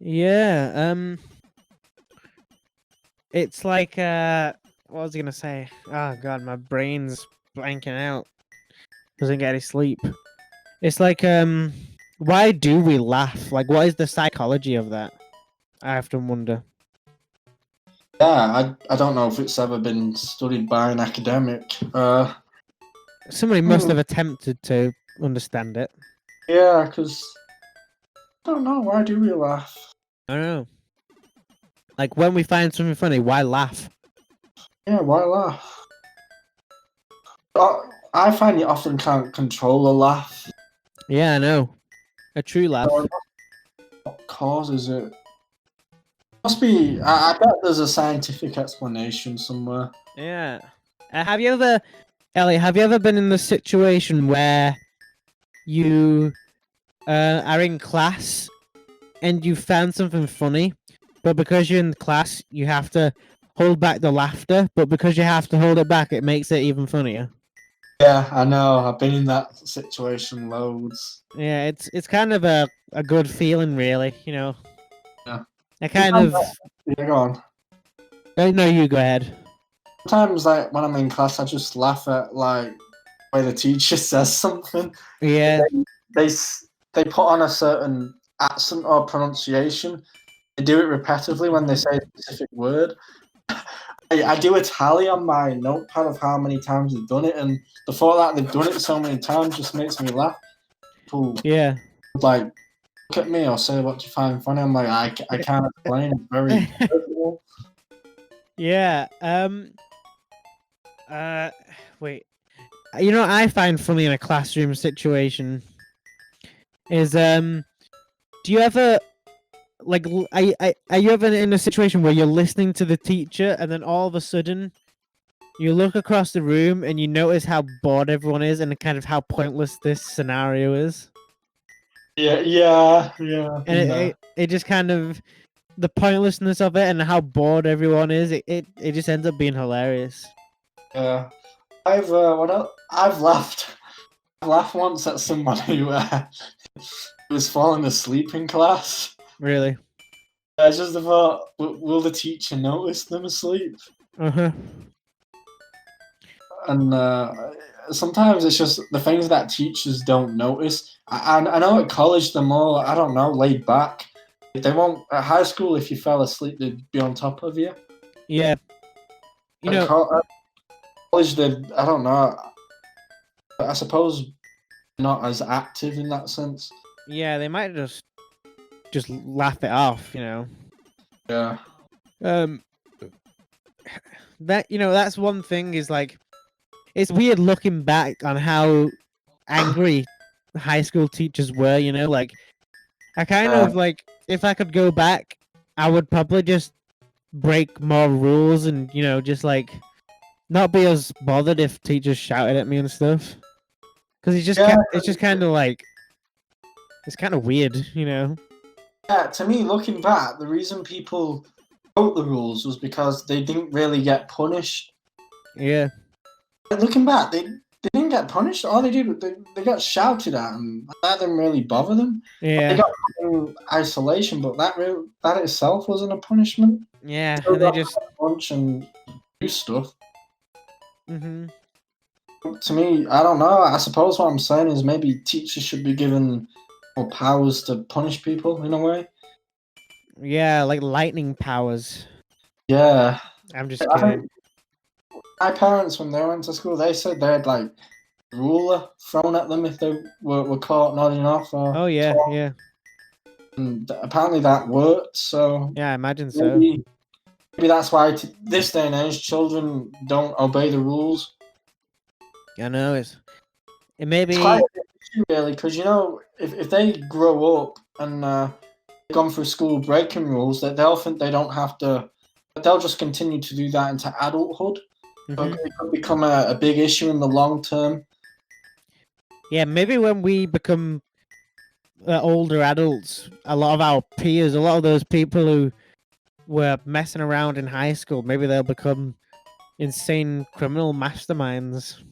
S1: Yeah, it's like, what was I gonna say? Oh god, my brain's blanking out. Doesn't get any sleep. It's like, why do we laugh? Like, what is the psychology of that? I often wonder.
S2: Yeah, I don't know if it's ever been studied by an academic.
S1: Somebody must have attempted to understand it.
S2: Yeah, because I don't know, why do we laugh?
S1: I don't know. Like, when we find something funny, why laugh?
S2: Yeah, why laugh? I find you often can't control a laugh.
S1: Yeah, I know. A true laugh.
S2: What causes it? Must be. I bet there's a scientific explanation somewhere.
S1: Yeah. Have you ever, Elliot? Have you ever been in the situation where you are in class and you found something funny, but because you're in class, you have to hold back the laughter, but because you have to hold it back, it makes it even funnier.
S2: Yeah, I know. I've been in that situation loads.
S1: Yeah, it's kind of a good feeling, really. You know.
S2: Yeah.
S1: I kind of.
S2: Yeah, go on.
S1: No, you go ahead.
S2: Sometimes, like when I'm in class, I just laugh at like the way the teacher says something.
S1: Yeah.
S2: They put on a certain accent or pronunciation. They do it repetitively when they say a specific word. I do a tally on my notepad of how many times they've done it, and the thought that they've done it so many times just makes me laugh. People
S1: Yeah.
S2: like look at me or say what you find funny. I'm like, I can't explain. It's very difficult.
S1: Yeah. Wait. You know what I find funny in a classroom situation is do you ever like are you ever in a situation where you're listening to the teacher and then all of a sudden you look across the room and you notice how bored everyone is and kind of how pointless this scenario is?
S2: Yeah.
S1: And it just kind of the pointlessness of it and how bored everyone is. It just ends up being hilarious.
S2: Yeah. I've laughed. I've laughed once at somebody who was falling asleep in class.
S1: Really?
S2: I just thought, will the teacher notice them asleep?
S1: Uh-huh.
S2: And sometimes it's just the things that teachers don't notice. I know at college they're more, I don't know, laid back. They won't, at high school, if you fell asleep, they'd be on top of you.
S1: Yeah. You know,
S2: at college, I don't know. I suppose not as active in that sense.
S1: yeah, they might just laugh it off, you know.
S2: Yeah.
S1: that that's one thing is like it's weird looking back on how angry high school teachers were. Like I kind of like if I could go back, I would probably just break more rules and just like not be as bothered if teachers shouted at me and stuff. Because it's just kind of like it's kind of weird.
S2: Yeah, to me, looking back, the reason people wrote the rules was because they didn't really get punished.
S1: Yeah.
S2: Looking back, they didn't get punished. All they did was they got shouted at, and that didn't really bother them.
S1: Yeah.
S2: They got put in isolation, but that itself wasn't a punishment.
S1: Yeah,
S2: So
S1: and they just
S2: punch and do stuff.
S1: Mm-hmm.
S2: To me, I don't know. I suppose what I'm saying is maybe teachers should be given more powers to punish people in a way.
S1: Yeah, like lightning powers.
S2: Yeah.
S1: I'm just kidding.
S2: My parents, when they went to school, they said they had like ruler thrown at them if they were caught nodding off.
S1: Oh yeah, yeah.
S2: And apparently that worked. So
S1: yeah, I imagine so.
S2: Maybe that's why this day and age children don't obey the rules.
S1: I know it may be
S2: It's quite an issue, really, because if they grow up and gone through school breaking rules, that they'll think they don't have to. They'll just continue to do that into adulthood. So it could become a big issue in the long term.
S1: Yeah, maybe when we become older adults, a lot of our peers, a lot of those people who were messing around in high school, maybe they'll become insane criminal masterminds.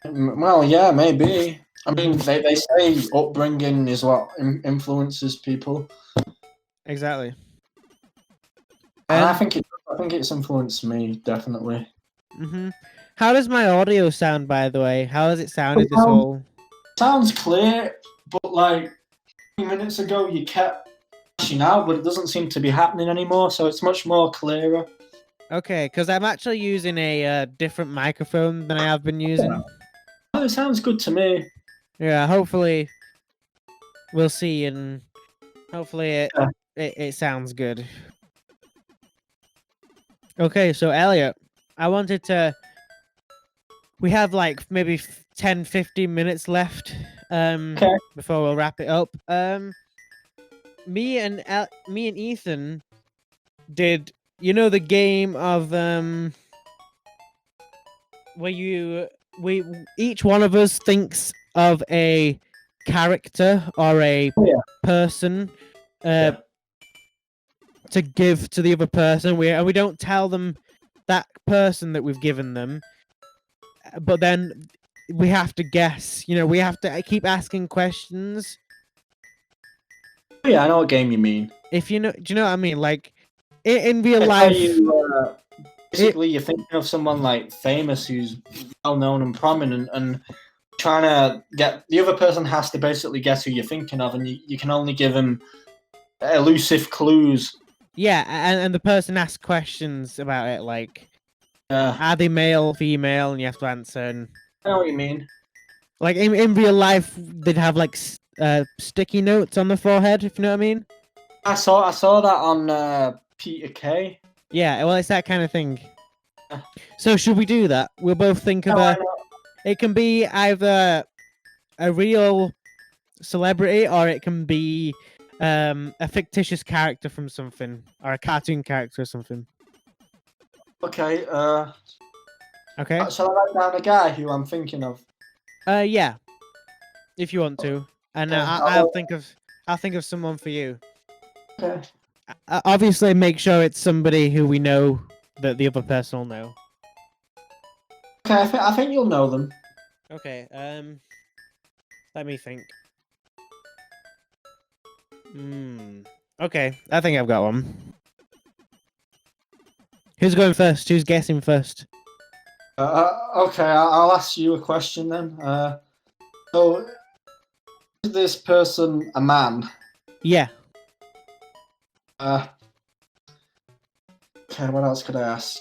S2: Well, yeah, maybe. I mean, they say upbringing is what influences people.
S1: Exactly.
S2: And I think it's influenced me, definitely.
S1: Mm-hmm. How does my audio sound, by the way? How has it sounded this whole...
S2: Sounds clear, but like 2 minutes ago you kept crashing out, but it doesn't seem to be happening anymore, so it's much more clearer.
S1: Okay, because I'm actually using a different microphone than I have been using.
S2: Oh, it sounds good to me.
S1: Yeah, hopefully we'll see, and hopefully it sounds good. Okay, so Elliot, I wanted to... We have like maybe 10, 15 minutes left before we'll wrap it up. Me and Ethan did, the game of where each one of us thinks of a character or a person to give to the other person. We don't tell them that person that we've given them, but then we have to guess. We have to keep asking questions.
S2: Yeah, I know what game you mean.
S1: Do you know what I mean? Like in real life,
S2: basically you're thinking of someone like famous who's well known and prominent, and trying to get the other person has to basically guess who you're thinking of, and you can only give them elusive clues.
S1: Yeah, and the person asks questions about it, like are they male, female, and you have to answer. And
S2: I know what you mean.
S1: Like in real life, they'd have like sticky notes on the forehead, if you know what I mean.
S2: I saw that on Peter Kay.
S1: Yeah, well, it's that kind of thing. So should we do that? We'll both think of it can be either a real celebrity or it can be a fictitious character from something, or a cartoon character or something.
S2: Okay.
S1: Okay.
S2: Shall I write down a guy who I'm thinking of?
S1: Yeah. If you want to, and I'll think of someone for you.
S2: Okay.
S1: Obviously, make sure it's somebody who we know that the other person will know.
S2: Okay, I think you'll know them.
S1: Okay. Let me think. Okay, I think I've got one. Who's going first? Who's guessing first?
S2: Okay, I'll ask you a question then. So, is this person a man?
S1: Yeah.
S2: Okay, what else could I ask?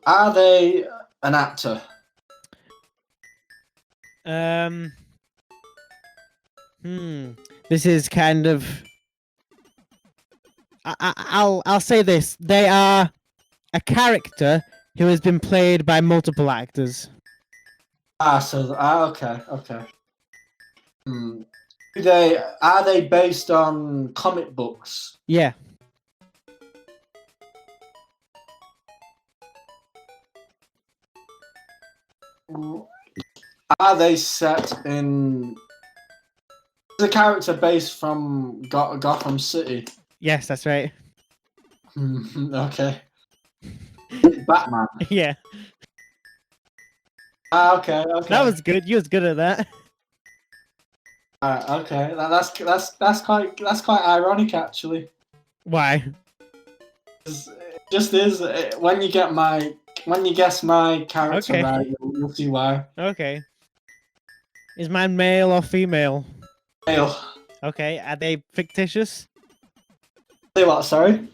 S2: Are they an actor?
S1: This is kind of... I'll say this. They are a character who has been played by multiple actors.
S2: Okay. Hmm. Are they based on comic books?
S1: Yeah.
S2: Are they set in the character based from Gotham City?
S1: Yes, that's right.
S2: Okay. Batman.
S1: Yeah.
S2: Okay.
S1: That was good. You was good at that.
S2: Okay. That's quite ironic actually.
S1: Why?
S2: It just is when you guess my character
S1: Okay.
S2: right, you'll see why.
S1: Okay. Is mine male or female?
S2: Male.
S1: Okay. Are they fictitious?
S2: Say what? Sorry.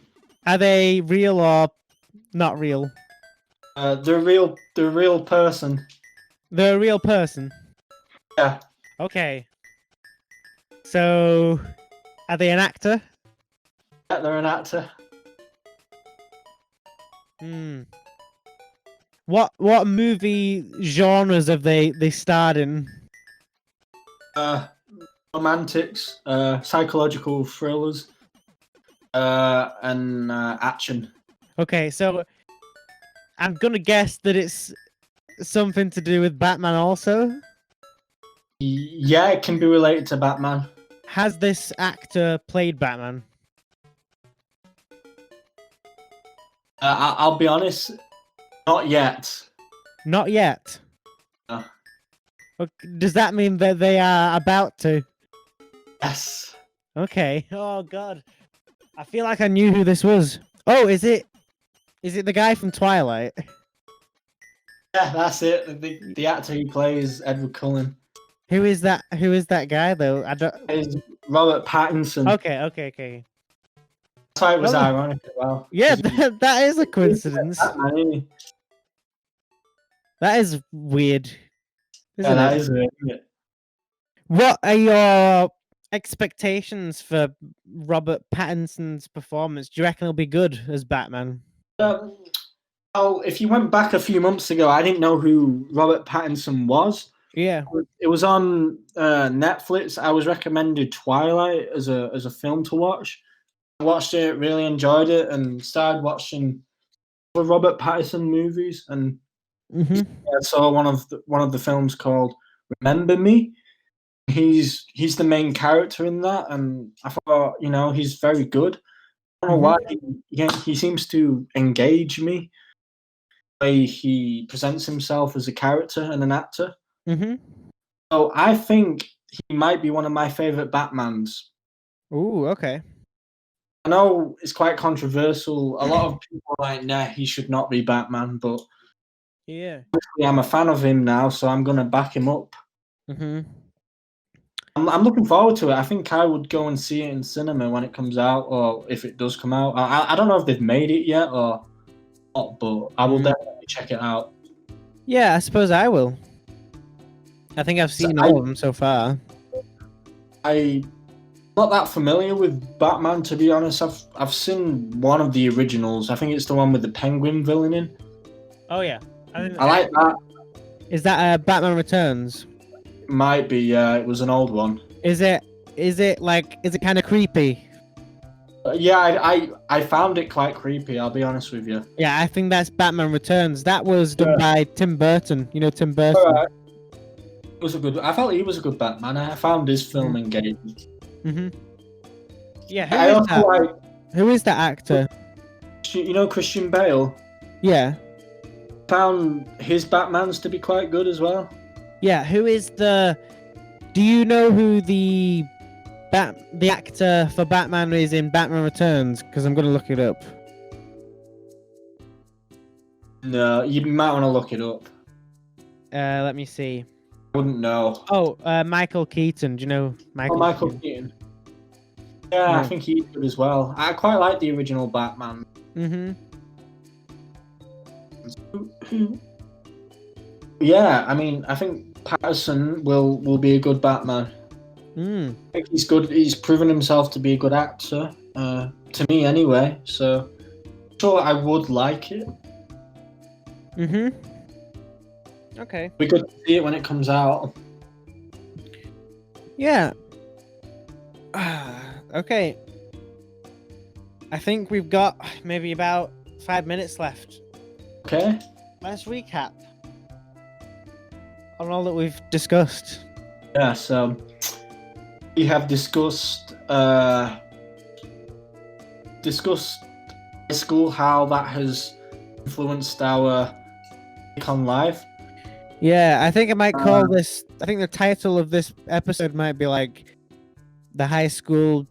S1: Are they real or not real?
S2: The real person.
S1: They're a real person.
S2: Yeah.
S1: Okay. So, are they an actor?
S2: Yeah, they're an actor.
S1: What movie genres have they starred in?
S2: Romantics, psychological thrillers, and action.
S1: Okay, so I'm gonna guess that it's something to do with Batman also.
S2: Yeah, it can be related to Batman.
S1: Has this actor played Batman?
S2: I'll be honest, not yet.
S1: Not yet.
S2: No.
S1: Does that mean that they are about to?
S2: Yes.
S1: Okay. Oh God, I feel like I knew who this was. Oh, is it the guy from Twilight?
S2: Yeah, that's it. The actor who plays Edward Cullen.
S1: Who is that? Who is that guy though? I don't.
S2: Is Robert Pattinson.
S1: Okay.
S2: That's why it was
S1: Oh.
S2: ironic as well.
S1: Yeah, that is a coincidence.
S2: Batman, isn't he?
S1: That is weird.
S2: Yeah, that is weird, isn't it?
S1: What are your expectations for Robert Pattinson's performance? Do you reckon he'll be good as Batman?
S2: Well, if you went back a few months ago, I didn't know who Robert Pattinson was.
S1: Yeah.
S2: It was on Netflix. I was recommended Twilight as a film to watch. I watched it, really enjoyed it, and started watching the Robert Pattinson movies. And I saw one of the films called Remember Me. He's the main character in that, and I thought, he's very good. I don't know why he seems to engage me. The way he presents himself as a character and an actor. So I think he might be one of my favorite Batmans.
S1: Ooh, okay.
S2: I know it's quite controversial. A lot of people are like, nah, he should not be Batman, but
S1: yeah,
S2: I'm a fan of him now, so I'm gonna back him up. I'm looking forward to it. I think I would go and see it in cinema when it comes out, or if it does come out. I don't know if they've made it yet or not, but I will definitely check it out.
S1: Yeah, I suppose I will. I think I've seen all of them so far.
S2: I'm not that familiar with Batman, to be honest. I've seen one of the originals. I think it's the one with the Penguin villain in.
S1: Oh yeah,
S2: I like that.
S1: Is that Batman Returns?
S2: Might be. Yeah, it was an old one.
S1: Is it kind of creepy?
S2: Yeah, I found it quite creepy. I'll be honest with you.
S1: Yeah, I think that's Batman Returns. That was done by Tim Burton. You know Tim Burton.
S2: All right. I felt he was a good Batman. I found his film engaging.
S1: Yeah, who is that actor?
S2: Christian Bale?
S1: Yeah.
S2: Found his Batmans to be quite good as well.
S1: Yeah, who is do you know who the actor for Batman is in Batman Returns? Because I'm going to look it up.
S2: No, you might want to look it up.
S1: Let me see.
S2: Wouldn't know.
S1: Oh, Michael Keaton. Do you know Michael?
S2: Michael Keaton. Yeah, I think he's good as well. I quite like the original Batman. Yeah, I mean, I think Patterson will be a good Batman. I think he's good. He's proven himself to be a good actor. To me, anyway. So sure I would like it.
S1: Okay.
S2: We could see it when it comes out.
S1: Yeah. Okay. I think we've got maybe about 5 minutes left.
S2: Okay.
S1: Let's recap on all that we've discussed.
S2: Yeah, so we have discussed high school, how that has influenced our take on life.
S1: Yeah, I think I might call this. I think the title of this episode might be like the high school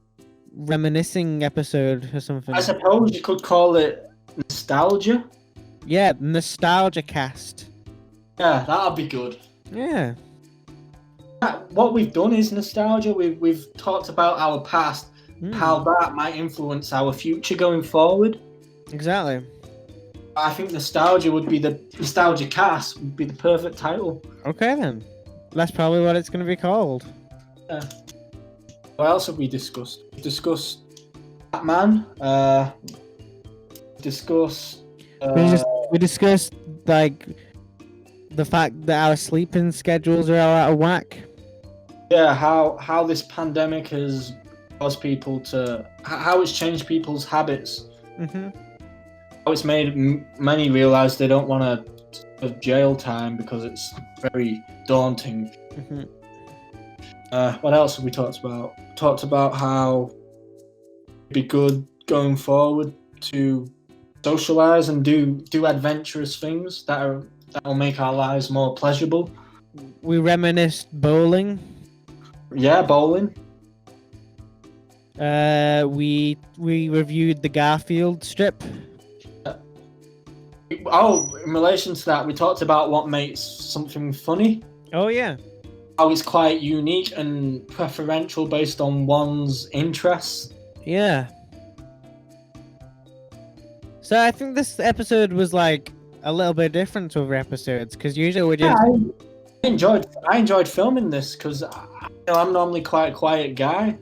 S1: reminiscing episode or something.
S2: I suppose you could call it nostalgia.
S1: Yeah, nostalgia cast.
S2: Yeah, that'll be good.
S1: Yeah.
S2: What we've done is nostalgia. We've talked about our past, how that might influence our future going forward.
S1: Exactly.
S2: I think nostalgia would be the nostalgia cast would be the perfect title.
S1: Okay then, that's probably what it's going to be called.
S2: Yeah. What else have we discussed? We've discussed Batman.
S1: We discussed like the fact that our sleeping schedules are all out of whack.
S2: Yeah, how this pandemic has caused people to how it's changed people's habits. How it's made many realize they don't want to have jail time because it's very daunting. What else have we talked about? Talked about how it'd be good going forward to socialize and do adventurous things that will make our lives more pleasurable.
S1: We reminisced bowling.
S2: Yeah, bowling.
S1: We reviewed the Garfield strip.
S2: Oh, in relation to that, we talked about what makes something funny.
S1: Oh yeah.
S2: How it's quite unique and preferential based on one's interests.
S1: Yeah. So I think this episode was like a little bit different to other episodes because usually we just.
S2: Yeah, I enjoyed filming this because I'm normally quite a quiet guy.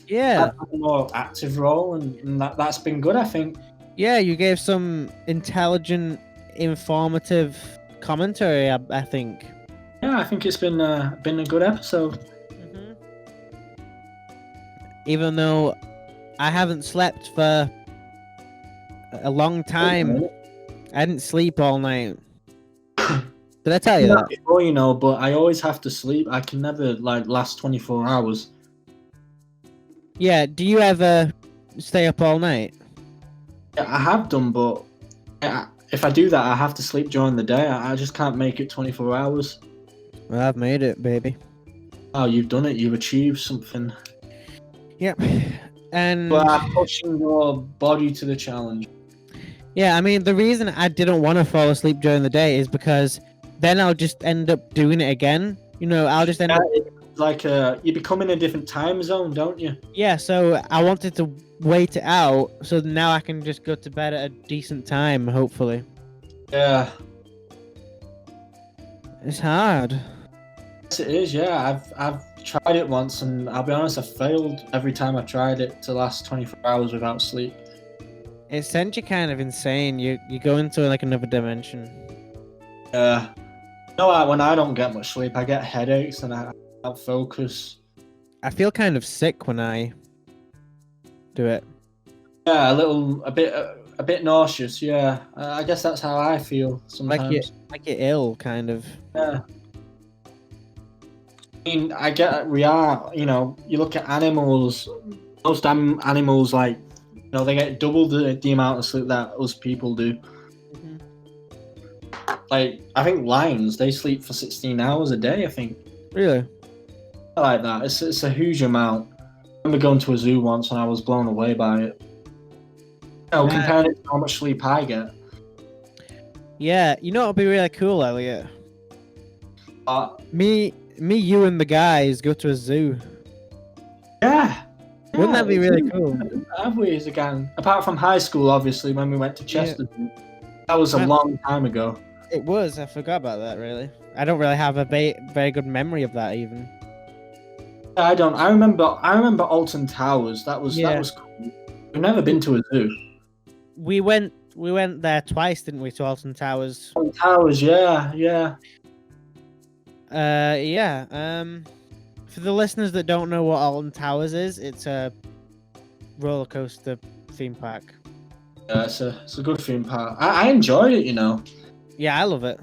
S1: Yeah.
S2: I've had a more active role, and that's been good, I think.
S1: Yeah, you gave some intelligent, informative commentary, I think.
S2: Yeah, I think it's been a good episode.
S1: Even though I haven't slept for a long time, I didn't sleep all night. Did I tell you that?
S2: Before, you know, but I always have to sleep. I can never last 24 hours.
S1: Yeah, do you ever stay up all night?
S2: Yeah, I have done, but if I do that, I have to sleep during the day. I just can't make it 24 hours.
S1: Well, I've made it, baby.
S2: Oh, you've done it. You've achieved something.
S1: Yep. And
S2: Well, I'm pushing your body to the challenge.
S1: yeah, I mean, the reason I didn't want to fall asleep during the day is because then I'll just end up doing it again. You know, I'll just end up...
S2: Like, you become in a different time zone, don't you?
S1: Yeah, so I wanted to wait it out, so now I can just go to bed at a decent time, hopefully.
S2: Yeah.
S1: It's hard.
S2: Yes, it is, yeah. I've tried it once, and I'll be honest, I failed every time I tried it to last 24 hours without sleep.
S1: It sends you kind of insane. You go into like another dimension.
S2: Yeah. No, when I don't get much sleep, I get headaches and I can't focus.
S1: I feel kind of sick when I do it.
S2: Yeah, a bit nauseous. Yeah, I guess that's how I feel sometimes.
S1: Like you're ill, kind of.
S2: Yeah. I mean, I get we are. You know, you look at animals. Most animals, like, you know, they get double the amount of sleep that us people do. Like, I think lions, they sleep for 16 hours a day. I think.
S1: Really?
S2: I like that. It's a huge amount. I remember going to a zoo once and I was blown away by it. You know, comparing it to how much sleep I get.
S1: Yeah, you know, it'll be really cool, Elliot. Me, you, and the guys go to a zoo.
S2: Yeah.
S1: Wouldn't that be really cool?
S2: Have we as a gang? Apart from high school, obviously, when we went to Chester. Yeah. That was a long time ago.
S1: It was. I forgot about that, really. I don't really have a very good memory of that, even.
S2: I don't. I remember Alton Towers. That was cool. We've never been to a zoo.
S1: We went We went there twice, didn't we, to Alton Towers?
S2: Towers, yeah, yeah.
S1: Yeah. For the listeners that don't know what Alton Towers is, it's a roller coaster theme park.
S2: Yeah, it's a good theme park. I enjoyed it, you know.
S1: Yeah, I love it.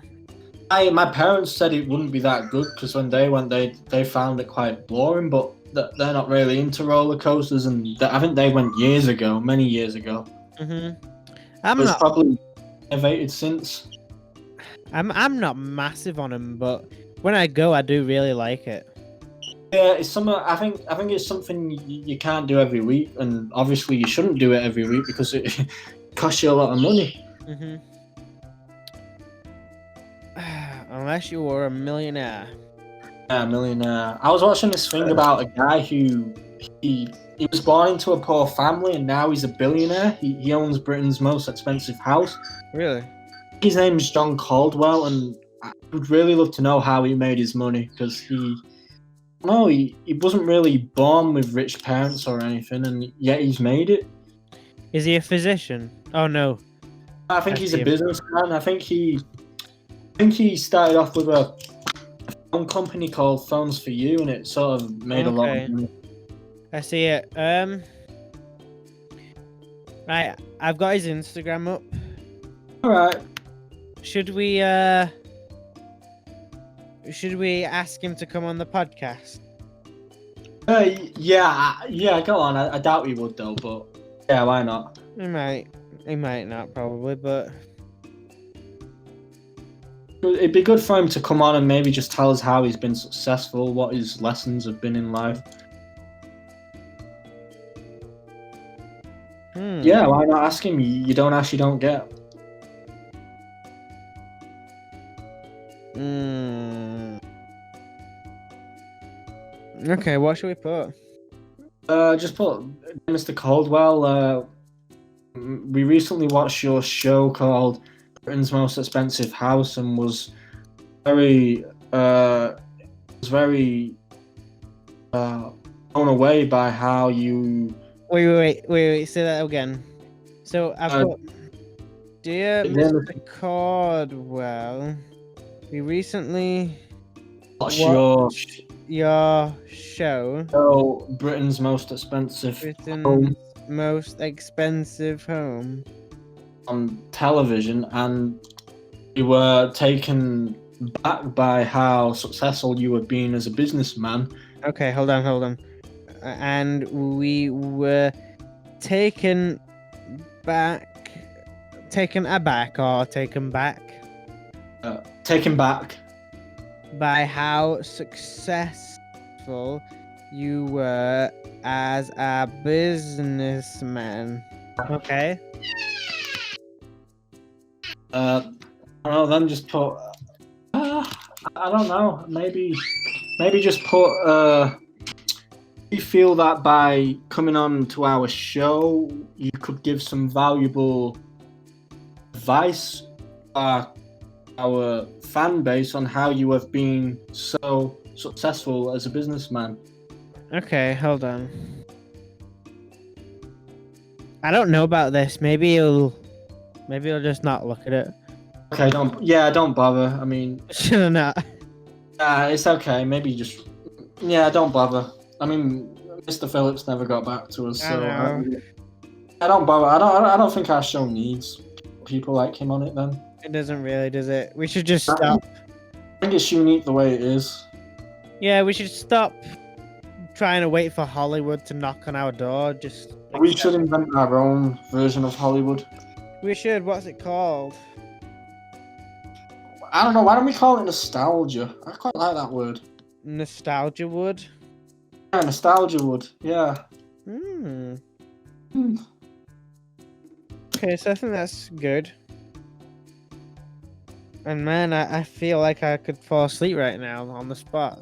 S2: My parents said it wouldn't be that good because when they went, they found it quite boring. But they're not really into roller coasters, and I think they went many years ago.
S1: I'm
S2: It's
S1: not.
S2: probably innovated since.
S1: I'm not massive on them, but when I go, I do really like it.
S2: Yeah, it's something. I think it's something you can't do every week, and obviously you shouldn't do it every week because it costs you a lot of money.
S1: Unless you were a millionaire.
S2: Yeah, millionaire. I was watching this thing about a guy who he was born into a poor family and now he's a billionaire. He owns Britain's most expensive house.
S1: Really?
S2: His name is John Caldwell, and I would really love to know how he made his money because he wasn't really born with rich parents or anything, and yet he's made it.
S1: Is he a physician? Oh no.
S2: I think he's a businessman. I think he started off with a phone company called Phones for You, and it sort of made a lot of money.
S1: I see it. Right, I've got his Instagram up.
S2: All right.
S1: Should we ask him to come on the podcast?
S2: Yeah, go on. I doubt he would though, but yeah, why not?
S1: He might not probably, but
S2: it'd be good for him to come on and maybe just tell us how he's been successful, what his lessons have been in life. Yeah, why not ask him? You don't ask, you don't get.
S1: Okay, what should we put?
S2: Just put Mr. Caldwell. We recently watched your show called Britain's Most Expensive House and was very blown away by how you.
S1: Wait, say that again. So I've got Dear Mr. Caldwell, we recently watched your show.
S2: Oh, Britain's Most Expensive Home.
S1: Most Expensive Home.
S2: On television, and you were taken back by how successful you were being as a businessman.
S1: Okay, hold on. And we were taken back by how successful you were as a businessman. Okay.
S2: I don't know, then just put I don't know, maybe just put you feel that by coming on to our show you could give some valuable advice to our fan base on how you have been so successful as a businessman.
S1: Okay, hold on. I don't know about this. Maybe he'll just not look at it.
S2: Okay, don't bother. I mean,
S1: should I not?
S2: It's okay. Maybe just don't bother. I mean, Mr. Phillips never got back to us, so I don't bother. I don't think our show needs people like him on it. Then
S1: it doesn't really, does it? We should just stop.
S2: I think it's unique the way it is.
S1: Yeah, we should stop trying to wait for Hollywood to knock on our door.
S2: We should invent our own version of Hollywood.
S1: We should. What's it called?
S2: I don't know. Why don't we call it nostalgia? I quite like that word.
S1: Nostalgia wood?
S2: Yeah, nostalgia wood. Yeah.
S1: Okay, so I think that's good. And man, I feel like I could fall asleep right now on the spot.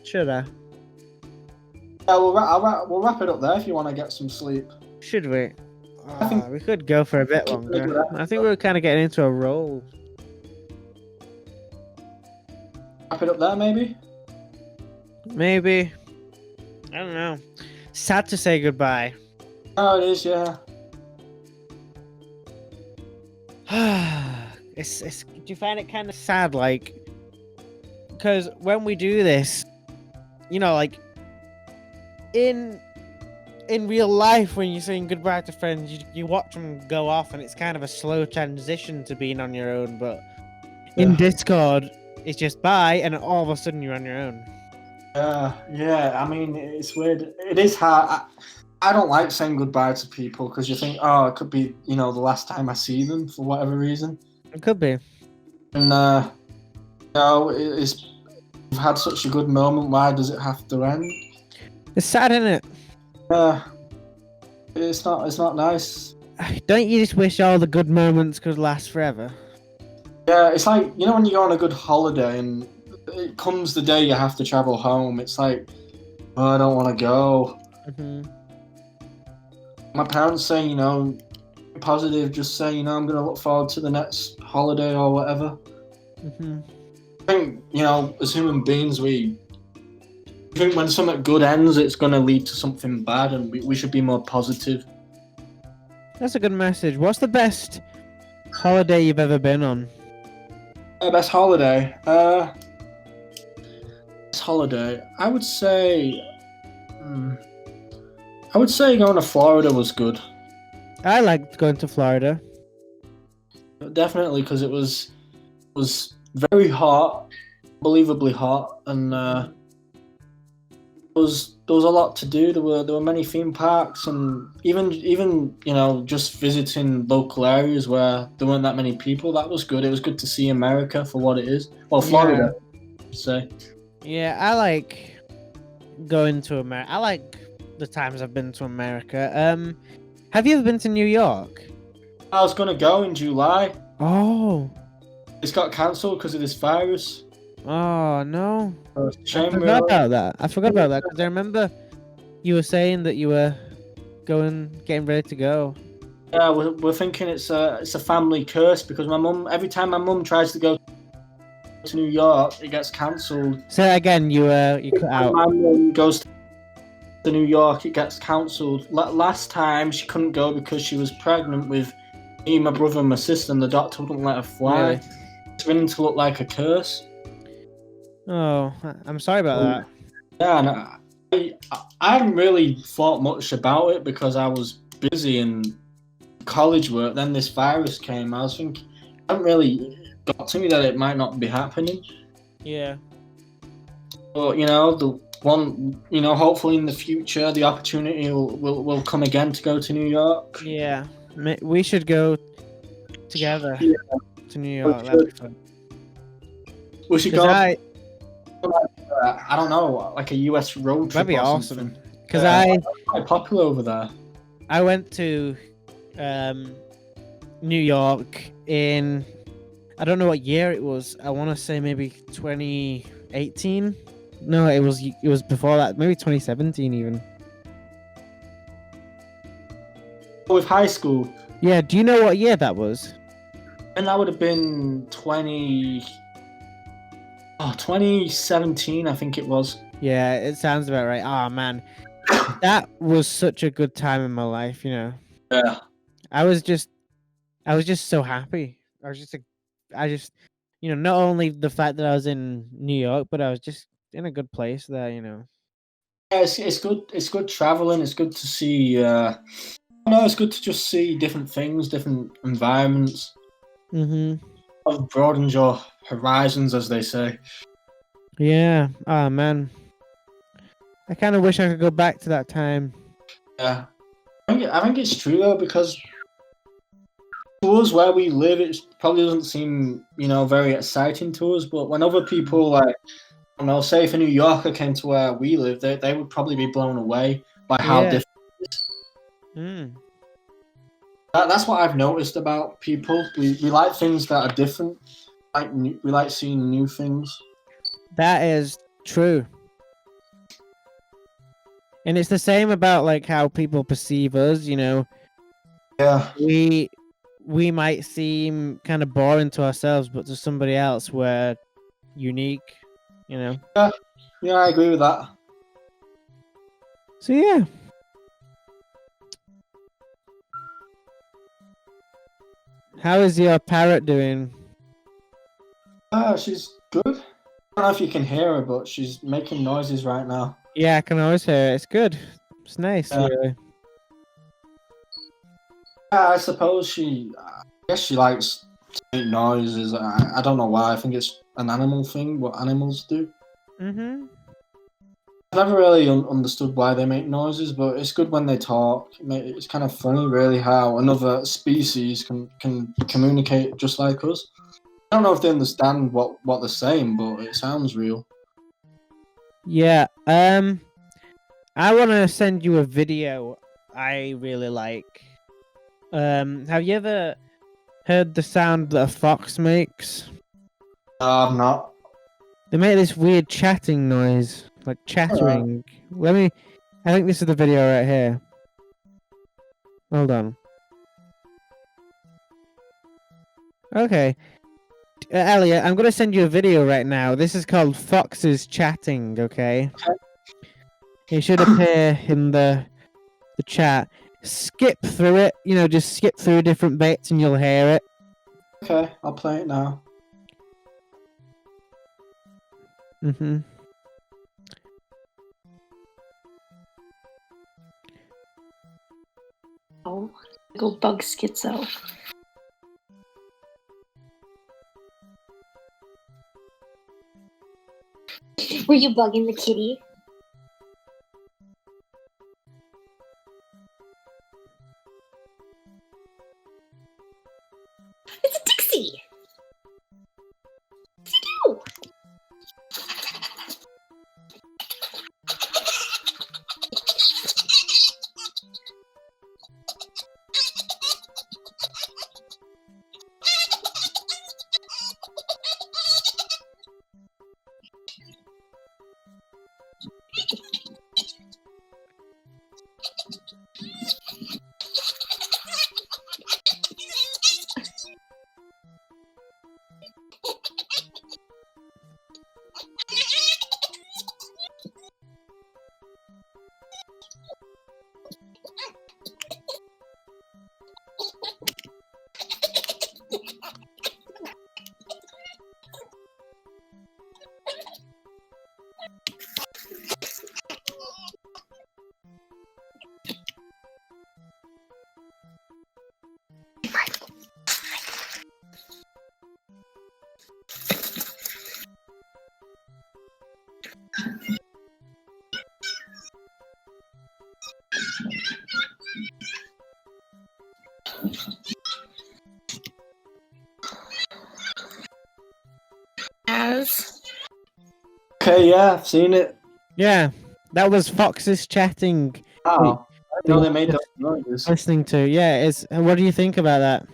S1: Should I?
S2: Yeah, we'll wrap it up there if you want to get some sleep.
S1: Should we? We could go for a bit longer. I think we're kind of getting into a roll.
S2: Wrap it up there, maybe?
S1: Maybe. I don't know. Sad to say goodbye.
S2: Oh, it is, yeah.
S1: Do you find it kind of sad, like, because when we do this, like in real life, when you're saying goodbye to friends, you watch them go off, and it's kind of a slow transition to being on your own. But in Discord, it's just bye, and all of a sudden you're on your own.
S2: Yeah. I mean, it's weird. It is hard. I don't like saying goodbye to people because you think, oh, it could be, the last time I see them for whatever reason.
S1: It could be.
S2: And we've had such a good moment. Why does it have to end?
S1: It's sad, isn't it?
S2: It's not nice.
S1: Don't you just wish all the good moments could last forever?
S2: Yeah, it's like, when you go on a good holiday and it comes the day you have to travel home, it's like, oh, I don't want to go.
S1: Mm-hmm.
S2: My parents say, positive, just say, I'm going to look forward to the next holiday or whatever.
S1: Mm-hmm.
S2: I think, as human beings, we think when something good ends, it's going to lead to something bad, and we should be more positive.
S1: That's a good message. What's the best holiday you've ever been on?
S2: Best holiday? Best holiday? I would say going to Florida was good.
S1: I liked going to Florida.
S2: Definitely, because it was very hot, unbelievably hot, and there was a lot to do. There were many theme parks, and even just visiting local areas where there weren't that many people. That was good. It was good to see America for what it is. Well, Florida, I'd say.
S1: Yeah, I like going to America. I like the times I've been to America. Have you ever been to New York?
S2: I was gonna go in July.
S1: Oh.
S2: It's got cancelled because of this virus.
S1: Oh no!
S2: Shame,
S1: I forgot about that. Because I remember you were saying that you were getting ready to go.
S2: Yeah, we're thinking it's a family curse because every time my mum tries to go to New York, it gets cancelled.
S1: Say that again. You cut out.
S2: My mum goes to New York, it gets cancelled. Last time she couldn't go because she was pregnant with me, my brother, and my sister, and the doctor wouldn't let her fly.
S1: Really?
S2: It's beginning to look like a curse.
S1: Oh, I'm sorry about that.
S2: Yeah, and I hadn't really thought much about it because I was busy in college work. Then this virus came. I was thinking, it hadn't really got to me that it might not be happening.
S1: Yeah.
S2: But the one, hopefully in the future, the opportunity will come again to go to New York.
S1: Yeah, we should go together to New York.
S2: We should go. I don't know, like a US road trip.
S1: That'd be
S2: or
S1: awesome.
S2: Something.
S1: Because
S2: it's quite popular over there.
S1: I went to New York in, I don't know what year it was. I want to say maybe 2018. No, it was before that. Maybe 2017 even.
S2: With high school.
S1: Yeah. Do you know what year that was?
S2: And that would have been 2017, I think it was.
S1: Yeah, it sounds about right. Oh man, that was such a good time in my life.
S2: Yeah.
S1: I was just so happy. I just, not only the fact that I was in New York, but I was just in a good place there.
S2: Yeah, it's good. It's good traveling. It's good to see. It's good to just see different things, different environments.
S1: Mm-hmm.
S2: Broadens your horizons, as they say.
S1: Yeah. Oh man, I kind of wish I could go back to that time.
S2: Yeah, I think it's true though, because to us where we live, it probably doesn't seem very exciting to us. But when other people say if a New Yorker came to where we live, they would probably be blown away by how different it is.
S1: Mm.
S2: That's what I've noticed about people. We like things that are different. We like seeing new things.
S1: That is true. And it's the same about like how people perceive us,
S2: Yeah.
S1: We might seem kind of boring to ourselves, but to somebody else we're unique,
S2: Yeah, I agree with that.
S1: So yeah. How is your parrot doing?
S2: She's good. I don't know if you can hear her, but she's making noises right now.
S1: Yeah, I can always hear it. It's good. It's nice, really.
S2: I suppose I guess she likes to make noises. I don't know why. I think it's an animal thing, what animals do.
S1: Mm-hmm.
S2: I've never really understood why they make noises, but it's good when they talk. It's kind of funny, really, how another species can communicate just like us. I don't know if they understand what they're saying, but it sounds real.
S1: Yeah. I want to send you a video I really like. Have you ever heard the sound that a fox makes?
S2: I'm not.
S1: They make this weird chatting noise, like chattering. I think this is the video right here. Hold on. Okay. Elliot, I'm going to send you a video right now. This is called Foxes Chatting, okay? It should appear in the chat. Skip through it, just skip through different bits and you'll hear it.
S2: Okay, I'll play it now.
S1: Mm-hmm.
S3: Oh, go bug schizo. Were you bugging the kitty? It's a Dixie! What's he do?
S2: Okay, yeah, I've seen it.
S1: Yeah, that was Foxes Chatting.
S2: Wow. I didn't know they made those noises.
S1: Listening to, yeah, what do you think about that?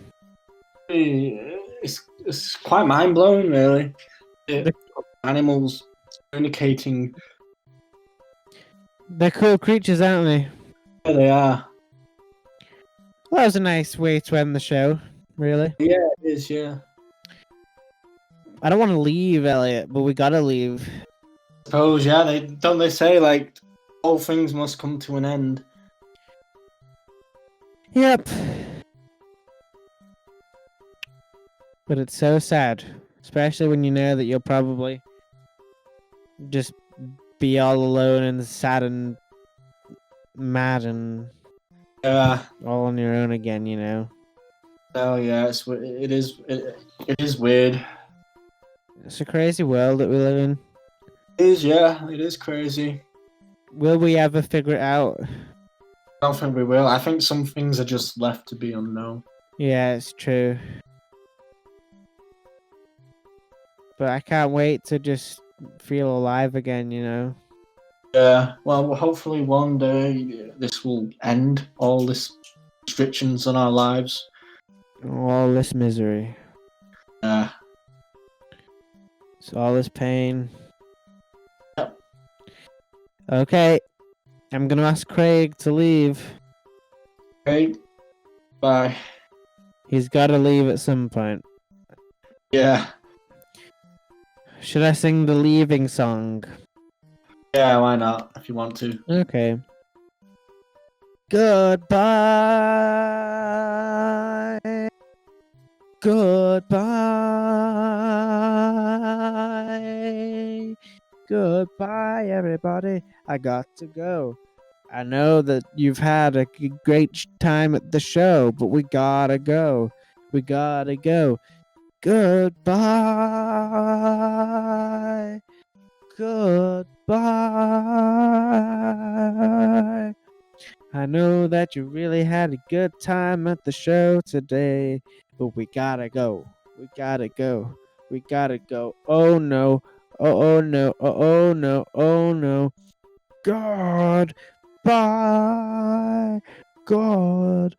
S2: It's quite mind blowing, really. Animals communicating.
S1: They're cool creatures, aren't they?
S2: Yeah, they are.
S1: Well, that was a nice way to end the show, really.
S2: Yeah, it is, yeah.
S1: I don't want to leave, Elliot, but we gotta leave.
S2: I suppose, yeah, they say, like, all things must come to an end.
S1: Yep. But it's so sad, especially when you know that you'll probably just be all alone and sad and mad and all on your own again,
S2: Oh yeah, it is weird.
S1: It's a crazy world that we live in.
S2: It is, yeah, it is crazy.
S1: Will we ever figure it out?
S2: I don't think we will. I think some things are just left to be unknown.
S1: Yeah, it's true. But I can't wait to just feel alive again,
S2: Yeah, well, hopefully one day this will end, all this restrictions on our lives.
S1: All this misery.
S2: Yeah.
S1: It's all this pain.
S2: Yep.
S1: Okay. I'm gonna ask Craig to leave.
S2: Okay. Bye.
S1: He's gotta leave at some point.
S2: Yeah.
S1: Should I sing the leaving song?
S2: Yeah, why not, if you want to.
S1: Okay. Goodbye. Goodbye. Goodbye, everybody. I got to go. I know that you've had a great time at the show, but we gotta go. We gotta go. Goodbye. Goodbye. I know that you really had a good time at the show today, but we gotta go. We gotta go. We gotta go. Oh no. Oh no. Oh no. Oh no. God. Bye. God.